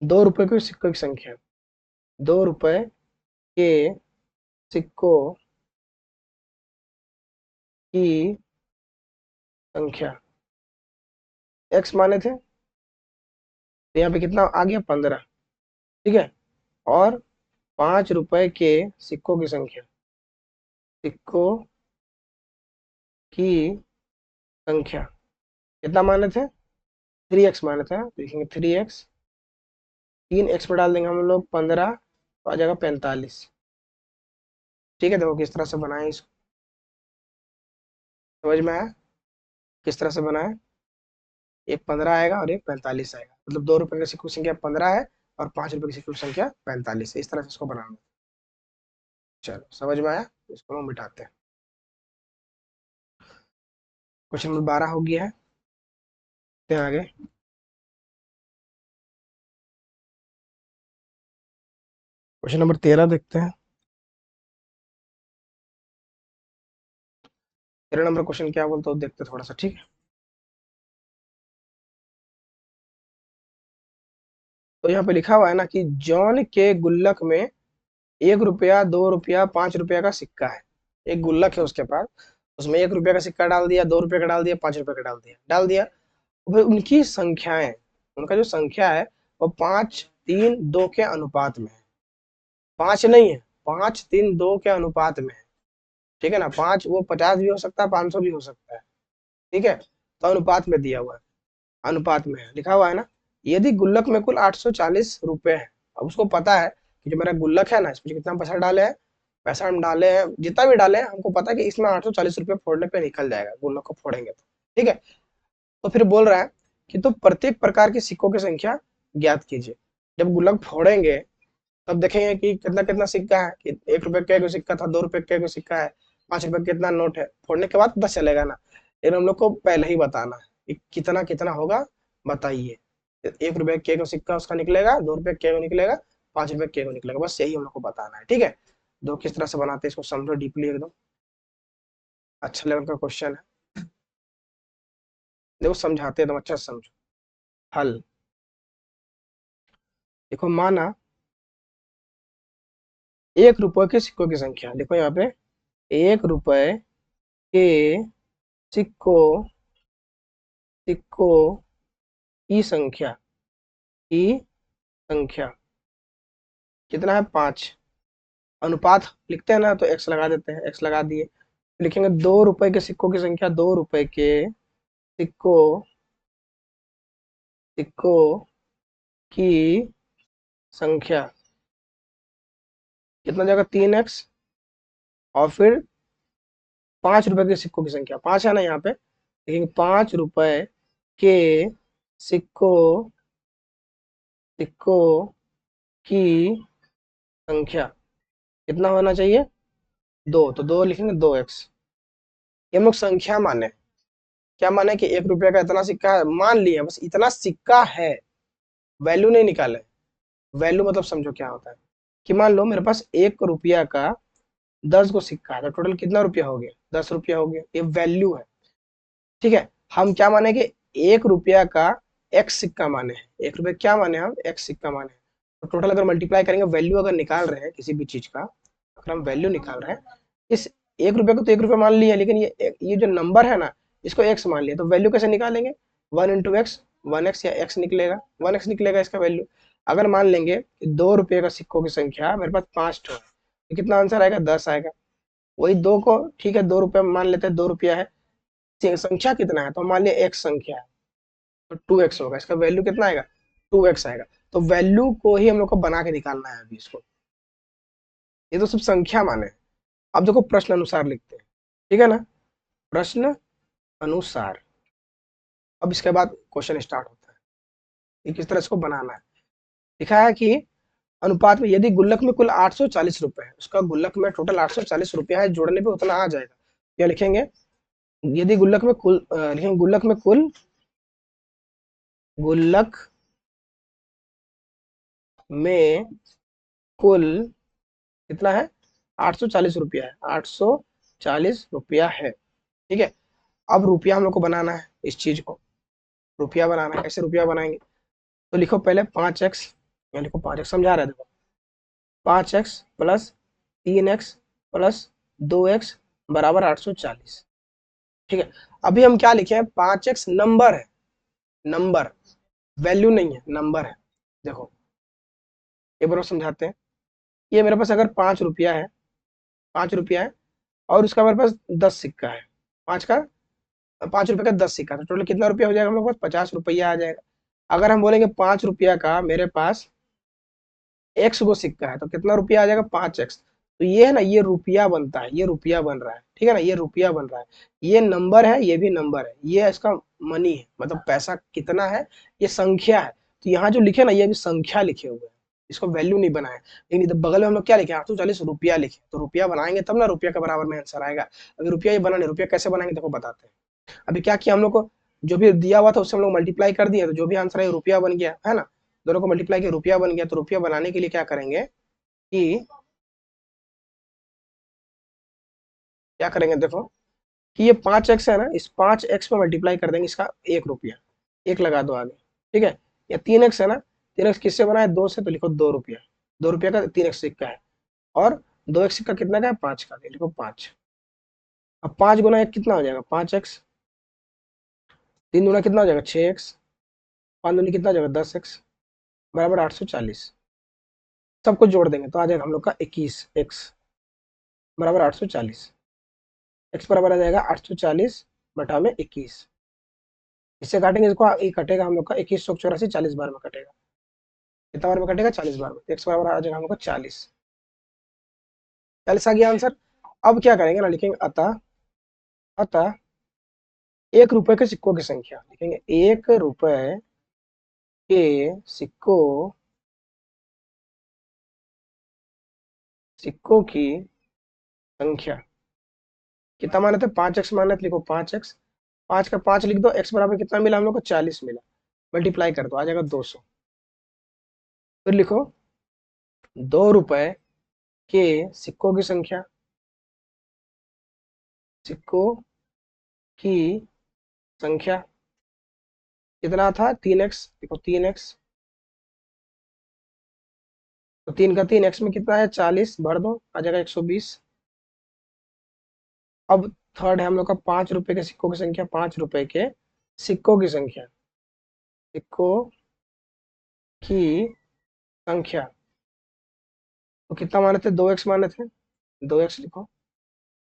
2 रुपए के सिक्कों की संख्या, 2 रुपए के सिक्कों की संख्या एक्स माने थे, तो यहाँ पे कितना आ गया 15, ठीक है। और 5 रुपए के सिक्कों की संख्या, सिक्कों की संख्या कितना माने थे 3x माना था, लिखेंगे 3x, 3x पर डाल देंगे हम लोग 15, तो आ जाएगा 45। ठीक है, देखो किस तरह से बनाए इसको, समझ में आया किस तरह से बनाए? एक 15 आएगा और एक 45 आएगा, मतलब 2 रुपए की सिक्कों की संख्या 15 है और 5 रुपए की सिक्कों की संख्या 45 है। इस तरह से इसको बनाना। चलो समझ में आया, इसको हम मिटाते हैं। क्वेश्चन नंबर 12 हो गया है, देखते हैं आगे। क्वेश्चन नंबर 13 देखते हैं। 13 नंबर क्वेश्चन क्या बोलता हो देखते हैं थोड़ा सा, ठीक है। तो यहाँ पे लिखा हुआ है ना कि जॉन के गुल्लक में 1 रुपया, 2 रुपया, 5 रुपया का सिक्का है। एक गुल्लक है उसके पास, उसमें 1 रुपया का सिक्का डाल दिया, 2 रुपये का डाल दिया, 5 रुपये का डाल दिया। भाई उनकी संख्याएं, उनका जो संख्या है वो 5, 3, 2 के अनुपात में है। 5 नहीं है, 5, 3, 2 के अनुपात में है। ठीक है ना, 5 वो 50 भी हो सकता है, 500 भी हो सकता है। ठीक है, तो अनुपात में दिया हुआ है, अनुपात में है, लिखा हुआ है ना। यदि गुल्लक में कुल 840 रुपए है, अब उसको पता है कि जो मेरा गुल्लक है ना, इसमें कितना पैसा डाले हैं, पैसा हम डाले हैं, जितना भी डाले हैं हमको पता है कि इसमें 840 रुपये फोड़ने पे निकल जाएगा, गुल्लक को फोड़ेंगे तो। ठीक है, तो फिर बोल रहा है कि तो प्रत्येक प्रकार के सिक्कों की संख्या ज्ञात कीजिए। जब गुल्लक फोड़ेंगे तब देखेंगे कि कितना कितना सिक्का है, कि 1 रुपए का एक सिक्का था, 2 रुपए का एक सिक्का है, 5 रुपए का कितना नोट है, फोड़ने के बाद पता चलेगा ना। लेकिन हम लोग को पहले ही बताना है कि कितना कितना होगा, बताइए। 1 रुपए के एक सिक्का उसका निकलेगा, 2 रुपए के एक निकलेगा, 5 रुपए के एक निकलेगा, बस यही हम लोग को बताना है। ठीक है, दो किस तरह से बनाते हैं इसको समझो डीपली एकदम, अच्छा लेवल का क्वेश्चन है। देखो समझाते हैं एकदम अच्छा से समझो। हल, देखो माना 1 रुपए के सिक्कों की संख्या, देखो यहाँ पे 1 रुपए के सिक्कों सिक्कों की संख्या, की संख्या कितना है, 5। अनुपात लिखते हैं ना तो x लगा देते हैं, x लगा दिए, लिखेंगे 2 रुपए के सिक्कों की संख्या, 2 रुपए के सिक्कों सिक्कों की संख्या कितना जाएगा, 3x, और फिर 5 रुपए के सिक्कों की संख्या, 5 है ना यहाँ पे, लिखेंगे 5 रुपए के सिक्कों सिक्कों की संख्या कितना होना चाहिए, 2, तो 2 लिखेंगे 2x। ये हम लोग संख्या माने, क्या माने कि 1 रुपया का इतना सिक्का है, मान लिया बस इतना सिक्का है, वैल्यू नहीं निकाले। वैल्यू मतलब समझो क्या होता है, कि मान लो मेरे पास 1 रुपया का 10 गो सिक्का है, तो टोटल कितना रुपया हो गया, 10 रुपया हो गया, ये वैल्यू है। ठीक है, हम क्या माने कि 1 रुपया का एक्स सिक्का माने हैं, 1 रुपया क्या माने, हम एक्स सिक्का माने हैं। तो टोटल अगर मल्टीप्लाई करेंगे, वैल्यू अगर निकाल रहे हैं किसी भी चीज का, अगर हम वैल्यू निकाल रहे हैं, इस 1 रुपये को तो 1 रुपया मान लिया, लेकिन ये जो नंबर है ना, इसको एक्स मान लिया, तो वैल्यू कैसे निकालेंगे, 1 × x, 1x या x निकलेगा, 1x निकलेगा इसका वैल्यू। अगर मान लेंगे कि 2 रुपये का सिक्कों की संख्या मेरे पास 5 ठो है, तो कितना आंसर आएगा, 10 आएगा। वही 2 को, ठीक है 2 रुपये मान लेते हैं, 2 रुपया है, संख्या कितना है, तो मान लिया x संख्या है, तो 2x होगा, इसका वैल्यू कितना आएगा, 2x आएगा। तो वैल्यू को ही हम लोग को बना के निकालना है अभी इसको, ये तो सिर्फ संख्या माने। अब देखो प्रश्न अनुसार लिखते हैं, ठीक है ना, प्रश्न अनुसार। अब इसके बाद क्वेश्चन स्टार्ट होता है कि किस तरह इसको बनाना है। लिखा है कि अनुपात में यदि गुल्लक में कुल 840 रुपए है, उसका गुल्लक में टोटल 840 रुपया है, जोड़ने पे उतना आ जाएगा। क्या लिखेंगे, यदि गुल्लक में कुल लिखेंगे गुल्लक में कुल कितना है, 840 रुपया है, 840 रुपया है। ठीक है, अब रुपया हम लोग को बनाना है, इस चीज को रुपया बनाना है, कैसे रुपया बनाएंगे, तो लिखो पहले 5x, यहाँ लिखो 5x, समझा रहे देखो, 5x plus 3x plus 2x बराबर 840। ठीक है, अभी हम क्या लिखे हैं, 5x नंबर है, नंबर, वैल्यू नहीं है, नंबर है। देखो एक बार और समझाते हैं, ये मेरे पास अगर 5 रुपया है, 5 रुपया है, और उसका मेरे पास 10 सिक्का है, 5 का 5 रुपए का 10 सिक्का, तो टोटल कितना रुपया हो जाएगा हम लोग के पास? 50 रुपया आ जाएगा। अगर हम बोलेंगे 5 रुपया का मेरे पास एक्स गो सिक्का है, तो कितना रुपया आ जाएगा? 5x। तो ये है ना, ये रुपया बनता है, ये रुपया बन रहा है, ठीक है ना, ये रुपया बन रहा है। ये नंबर है, ये भी नंबर है, ये इसका मनी है, मतलब पैसा कितना है, ये संख्या है। तो यहाँ जो लिखे ना, ये भी संख्या लिखे हुए हैं, इसको वैल्यू नहीं बनाए। लेकिन इधर बगल में हम लोग क्या लिखे? 840 रुपया लिखे, तो रुपया बनाएंगे तब ना रुपया के बराबर में आंसर आएगा। अभी रुपया ही बना नहीं, रुपया कैसे बनाएंगे देखो बताते हैं। अभी क्या किया हम लोग को, जो भी दिया हुआ था उससे हम लोग मल्टीप्लाई कर दिए, तो जो भी आंसर है रुपया बन गया, है ना। दोनों को मल्टीप्लाई किया, रुपया बन गया। तो रुपया बनाने के लिए क्या करेंगे कि क्या करेंगे देखो, कि ये 5x है ना, इस 5x पे मल्टीप्लाई कर देंगे इसका 1 रुपया, एक लगा दो आगे, ठीक है। या 3x है ना, 3x किससे बना है? 2 से, तो लिखो 2 रुपया। 2 रुपया का 3x सिक्का है, और 2x सिक्का कितना का है? 5 का, तो लिखो 5। अब 5 गुना 1 कितना हो जाएगा? 5x। 3 गुना कितना हो जाएगा? 6x। 5 दूनी कितना हो जाएगा? 10x, बराबर 840। सब कुछ जोड़ देंगे तो आ जाएगा हम लोग का 21x बराबर 840। x बराबर आ जाएगा 840 बटा में 21। इससे काटेंगे इसको, ये कटेगा हम लोग का 2184, 40 बार में कटेगा। कितना बार में कटेगा? 40 बार में। x बराबर आ जाएगा हम लोग का 40। 40 आ गया आंसर। अब क्या करेंगे ना, लिखेंगे अतः, अतः 1 रुपए के सिक्कों की संख्या, लिखेंगे 1 रुपए के सिक्कों, सिक्कों की संख्या। कितना माने थे? 5x माने थे, लिखो 5x। 5 का 5 लिख दो, x बराबर कितना मिला हम लोग को? 40 मिला। मल्टीप्लाई कर दो, आ जाएगा 200। फिर लिखो 2 रुपए के सिक्कों की संख्या, सिक्कों की संख्या कितना था? 3x, देखो 3x। तो 3 का 3 x में कितना है? 40, भर दो, आ जाएगा 120। अब थर्ड है हम लोग का 5 रुपए के सिक्कों की संख्या, 5 रुपए के सिक्कों की संख्या, सिक्कों की संख्या। तो कितना माने थे? 2x माने थे, 2x लिखो।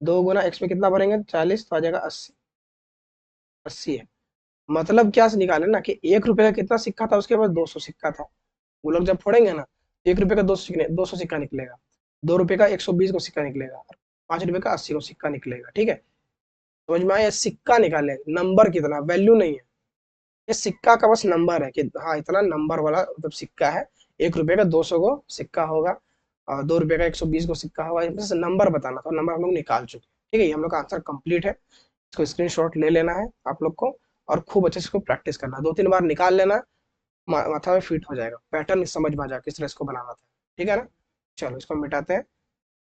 2 गुना x में कितना भरेंगे? 40, तो आ जाएगा 80। 80 है। मतलब क्या से निकाले ना, कि 1 रुपए का कितना सिक्का था उसके पास? 200 सिक्का था। वो लोग जब फोड़ेंगे ना, 1 रुपए का 200 सिक्का निकलेगा। 2 रुपए का 120 को सिक्का निकलेगा, और 5 रुपए का 80 को सिक्का निकलेगा, ठीक है। समझ में आया? सिक्का निकाले, नंबर कितना, वैल्यू नहीं है। ये सिक्का का बस नंबर है कि हाँ इतना नंबर वाला मतलब सिक्का है। 1 रुपए का 200 को सिक्का होगा, और 2 रुपए का 120 को सिक्का होगा। बस नंबर बताना था, नंबर हम लोग निकाल चुके हैं, ठीक है। ये हम लोग का आंसर कंप्लीट है। इसको स्क्रीनशॉट ले लेना है आप लोग को, और खूब अच्छे से इसको प्रैक्टिस करना, 2-3 बार निकाल लेना, माथा में फिट हो जाएगा, पैटर्न समझ में आ जाएगा किस तरह इसको बनाना था, ठीक है ना। चलो इसको मिटाते हैं,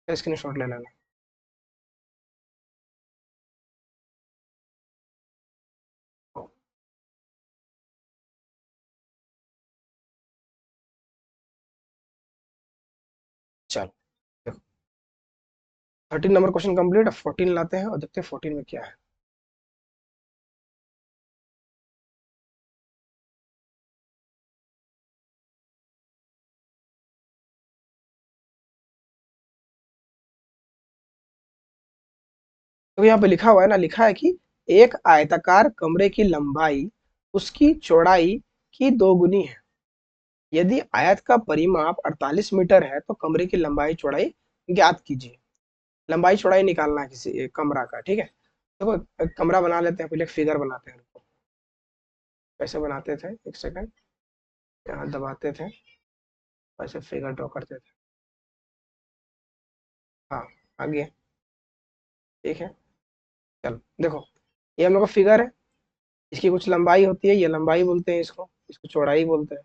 स्क्रीनशॉट ले लेना। चलो देखो, 13 नंबर क्वेश्चन कंप्लीट है। 14 लाते हैं और देखते हैं 14 में क्या है। तो यहाँ पे लिखा हुआ है ना, लिखा है कि एक आयताकार कमरे की लंबाई उसकी चौड़ाई की दोगुनी है। यदि आयत का परिमाप 48 मीटर है, तो कमरे की लंबाई चौड़ाई ज्ञात कीजिए। लंबाई चौड़ाई निकालना है किसी एक कमरा का, ठीक है। देखो एक कमरा बना लेते हैं, पहले एक फिगर बनाते हैं। कैसे बनाते थे? एक सेकंड, यहाँ दबाते थे, ऐसे फिगर ड्रॉ करते थे। हाँ, आगे, ठीक है। चलो देखो, ये हम लोग का फिगर है। इसकी कुछ लंबाई होती है, ये लंबाई बोलते हैं इसको, इसको चौड़ाई बोलते हैं।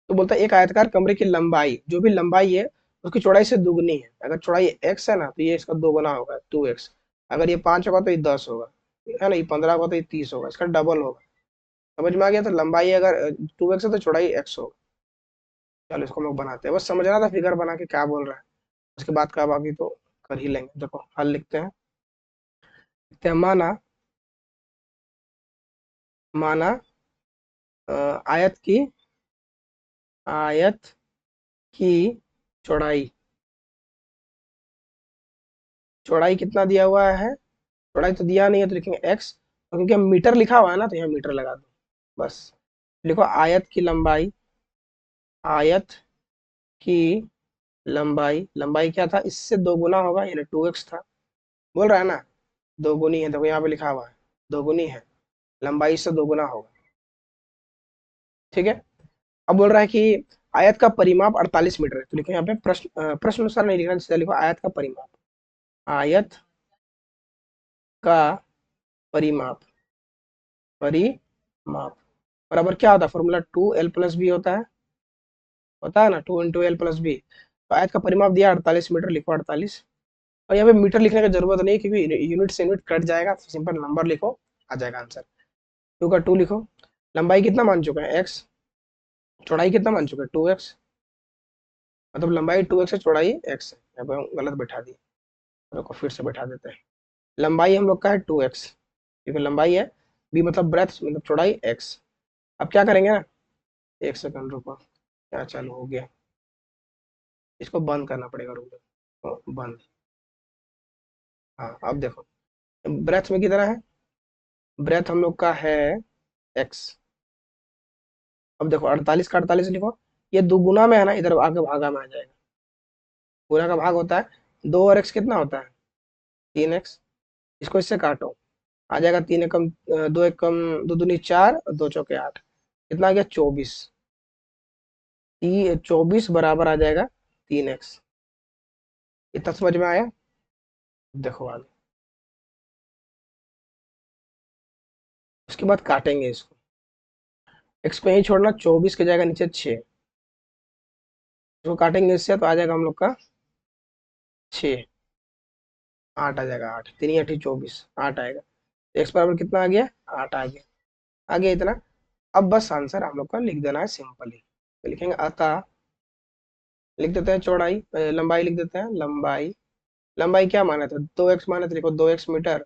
तो बोलता है एक आयतकार कमरे की लंबाई, जो भी लंबाई है उसकी चौड़ाई से दुगनी है। अगर चौड़ाई x है ना, तो ये इसका दोगुना होगा, 2x। अगर ये 5 होगा तो ये 10 होगा, है ना। ये 15 होगा तो ये 30 होगा, इसका डबल होगा। समझ में आ गया? तो लंबाई अगर 2x है तो चौड़ाई x होगा। चलो इसको हम लोग बनाते हैं, बस समझना था फिगर बना के क्या बोल रहा है। उसके बाद का बाकी तो कर ही लेंगे। देखो हल लिखते हैं। लिखते हैं, माना, माना आयत की, आयत की चौड़ाई, चौड़ाई कितना दिया हुआ है? चौड़ाई तो दिया नहीं है तो लिखेंगे x, और क्योंकि हम मीटर लिखा हुआ है ना तो यहाँ मीटर लगा दो बस। लिखो आयत की लंबाई, आयत की लंबाई, लंबाई क्या था, इससे दो गुना होगा यानी 2x था, बोल रहा है ना, दो गुनी है, देखो यहाँ पे लिखा हुआ है दो गुनी है, लंबाई से दो गुना होगा। ठीक है। अब बोल रहा है कि आयत का परिमाप 48 मीटर है, तो लिखो यहाँ पे प्रश्न अनुसार नहीं लिखना, सीधा लिखो आयत का परिमाप, आयत का परिमाप, परिमाप बराबर क्या होता है, फॉर्मूला 2l+b होता है ना, 2 × l+b। तो आयत का परिमाप दिया 48 मीटर, लिखो 48। और यहाँ पे मीटर लिखने की जरूरत नहीं क्योंकि यूनिट से यूनिट कट जाएगा, तो सिंपल नंबर लिखो, आ जाएगा आंसर। 2 का 2 लिखो। लंबाई कितना मान चुका है, x, चौड़ाई कितना मान चुका है, 2x, मतलब लंबाई 2x है, चौड़ाई x है, यहाँ पे हम गलत बैठा दिए, को फिर से बैठा देते हैं। लंबाई हम लोग का है 2x, क्योंकि लंबाई है, b मतलब ब्रेथ मतलब चौड़ाई x। अब क्या करेंगे ना, एक सेकंड रुको, क्या चालू हो गया, इसको बंद करना पड़ेगा, रुक जाओ, बंद। हाँ अब देखो, ब्रेथ में कितना है, ब्रेथ हम लोग का है x। अब देखो 48 का 48 लिखो, ये दुगुना में है ना, इधर आगे भागा में आ जाएगा, गुना का भाग होता है, 2 और x कितना होता है, 3x। इसको इससे काटो, आ जाएगा 3 एकम 2 एकम 2 दूनी 4 और 2 चौके 8, कितना आ गया 24, 24 बराबर आ जाएगा 3x। इतना समझ में आया, देखो आगे, उसके बाद काटेंगे इसको, x को यहीं छोड़ना, 24 के जाएगा नीचे 6, इसको काटेंगे इससे तो आ जाएगा हम लोग का 6, 8 आ जाएगा, 8 3 8 24, 8 आएगा, x बराबर कितना आ गया, 8 आ गया, आ गया इतना। अब बस आंसर हम लोग का लिख देना है सिंपली, तो लिखेंगे अतः, लिख देते हैं चौड़ाई, लंबाई लिख देते हैं, लंबाई, लंबाई क्या माना था, 2x माना था, लिखो 2x मीटर,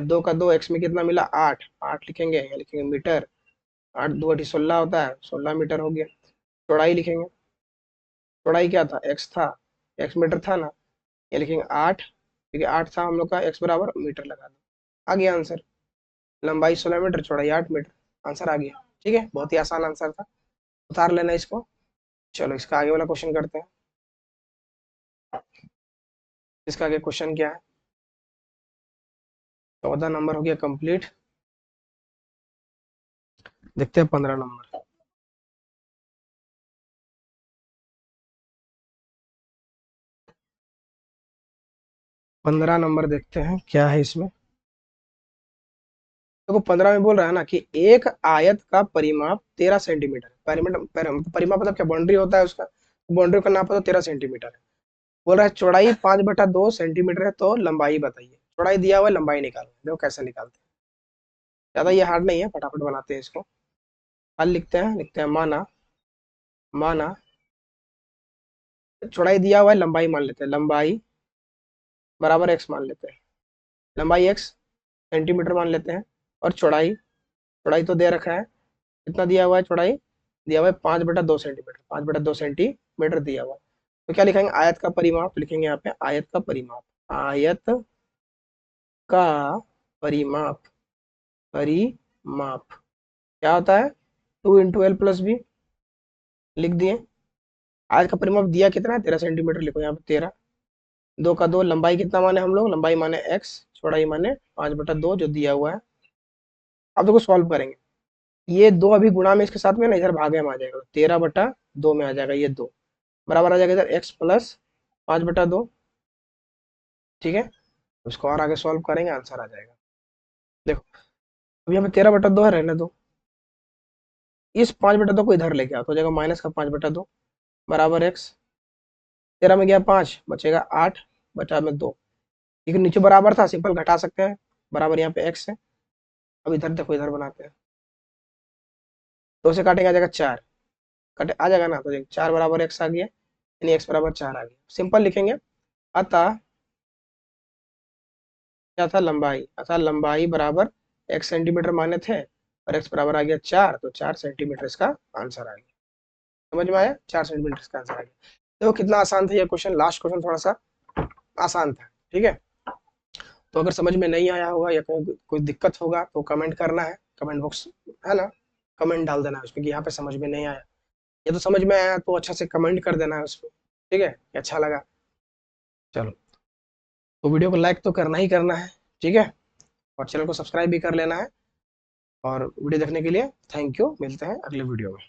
2 का 2, x में कितना मिला 8, 8 लिखेंगे, यहाँ लिखेंगे मीटर, 8 2 8 16 होता है, 16 मीटर हो गया। चौड़ाई लिखेंगे, चौड़ाई क्या था, x था, x मीटर था ना, ये लिखेंगे 8, क्योंकि 8 था हम लोग का, x बराबर मीटर लगा दो, आ गया आंसर। लंबाई 16 मीटर, चौड़ाई 8 मीटर, आंसर आ गया। ठीक है, बहुत ही आसान आंसर था, उतार लेना इसको। चलो इसका आगे वाला क्वेश्चन करते हैं, इसका आगे क्वेश्चन क्या है, 14 नंबर हो गया कंप्लीट, देखते हैं 15 नंबर। 15 नंबर देखते हैं क्या है इसमें। देखो 15 में बोल रहा है ना कि एक आयत का परिमाप 13 सेंटीमीटर, परिमाप मतलब क्या, बाउंड्री होता है उसका, बाउंड्री का नाप तो 13 सेंटीमीटर है। बोल रहा है चौड़ाई 5/2 सेंटीमीटर है, तो लंबाई बताइए, चौड़ाई दिया हुआ है, लंबाई निकालना, देखो कैसे निकालते हैं, ज्यादा ये हार्ड नहीं है, फटाफट बनाते हैं इसको। हल लिखते हैं माना, माना चौड़ाई दिया हुआ है, लंबाई मान लेते हैं, लंबाई बराबर x मान लेते हैं, लंबाई x सेंटीमीटर मान लेते हैं, और चौड़ाई, चौड़ाई तो दे रखा है, कितना दिया हुआ है, चौड़ाई दिया हुआ है 5/2 सेंटीमीटर, 5/2 सेंटीमीटर दिया हुआ है। तो क्या लिखेंगे, आयत का परिमाप, तो लिखेंगे यहाँ पे आयत का परिमाप, आयत का परिमाप, परिमाप क्या होता है, 2 × l+b, लिख दिए। आयत का परिमाप दिया कितना है, 13 सेंटीमीटर, लिखो यहाँ पे 13, 2 का 2, लंबाई कितना माने हम लोग, लंबाई माने x, चौड़ाई माने 5/2 जो दिया हुआ है। अब देखो सॉल्व करेंगे, ये दो अभी गुणा में इसके साथ में ना, इधर भागे में आ जाएगा, 13/2 में आ जाएगा, ये दो बराबर आ जाएगा इधर x + 5/2। ठीक है, उसको और आगे सॉल्व करेंगे, आंसर आ जाएगा। देखो अब यहाँ पे 13/2 है, रहने दो, इस 5/2 को इधर लेके आओ, तो हो जाएगा -5/2 बराबर x, 13 में गया 5, बचेगा 8/2, लेकिन नीचे बराबर था, सिंपल घटा सकते हैं, बराबर यहाँ पे x है। अब इधर देखो, इधर बनाते हैं, 2 से काटेंगे आ जाएगा 4, कटे आ जाएगा ना, तो 4 बराबर x आ गया, यानी x बराबर 4 आ गया, सिंपल लिखेंगे। अतः क्या था, लंबाई, अतः लंबाई बराबर x सेंटीमीटर माने थे, और x बराबर आ गया 4, तो 4 सेंटीमीटर इसका आंसर आ गया। समझ में आया, 4 सेंटीमीटर इसका आंसर आ गया। देखो कितना आसान था ये क्वेश्चन, लास्ट क्वेश्चन थोड़ा सा आसान था। ठीक है, तो अगर समझ में नहीं आया होगा या कोई दिक्कत होगा तो कमेंट करना है, कमेंट बॉक्स है ना, कमेंट डाल देना है उसमें कि यहाँ पे समझ में नहीं आया। ये तो समझ में आया तो अच्छा से कमेंट कर देना है उसको, ठीक है, कि अच्छा लगा। चलो, तो वीडियो को लाइक तो करना ही करना है, ठीक है, और चैनल को सब्सक्राइब भी कर लेना है। और वीडियो देखने के लिए थैंक यू, मिलते हैं अगले वीडियो में।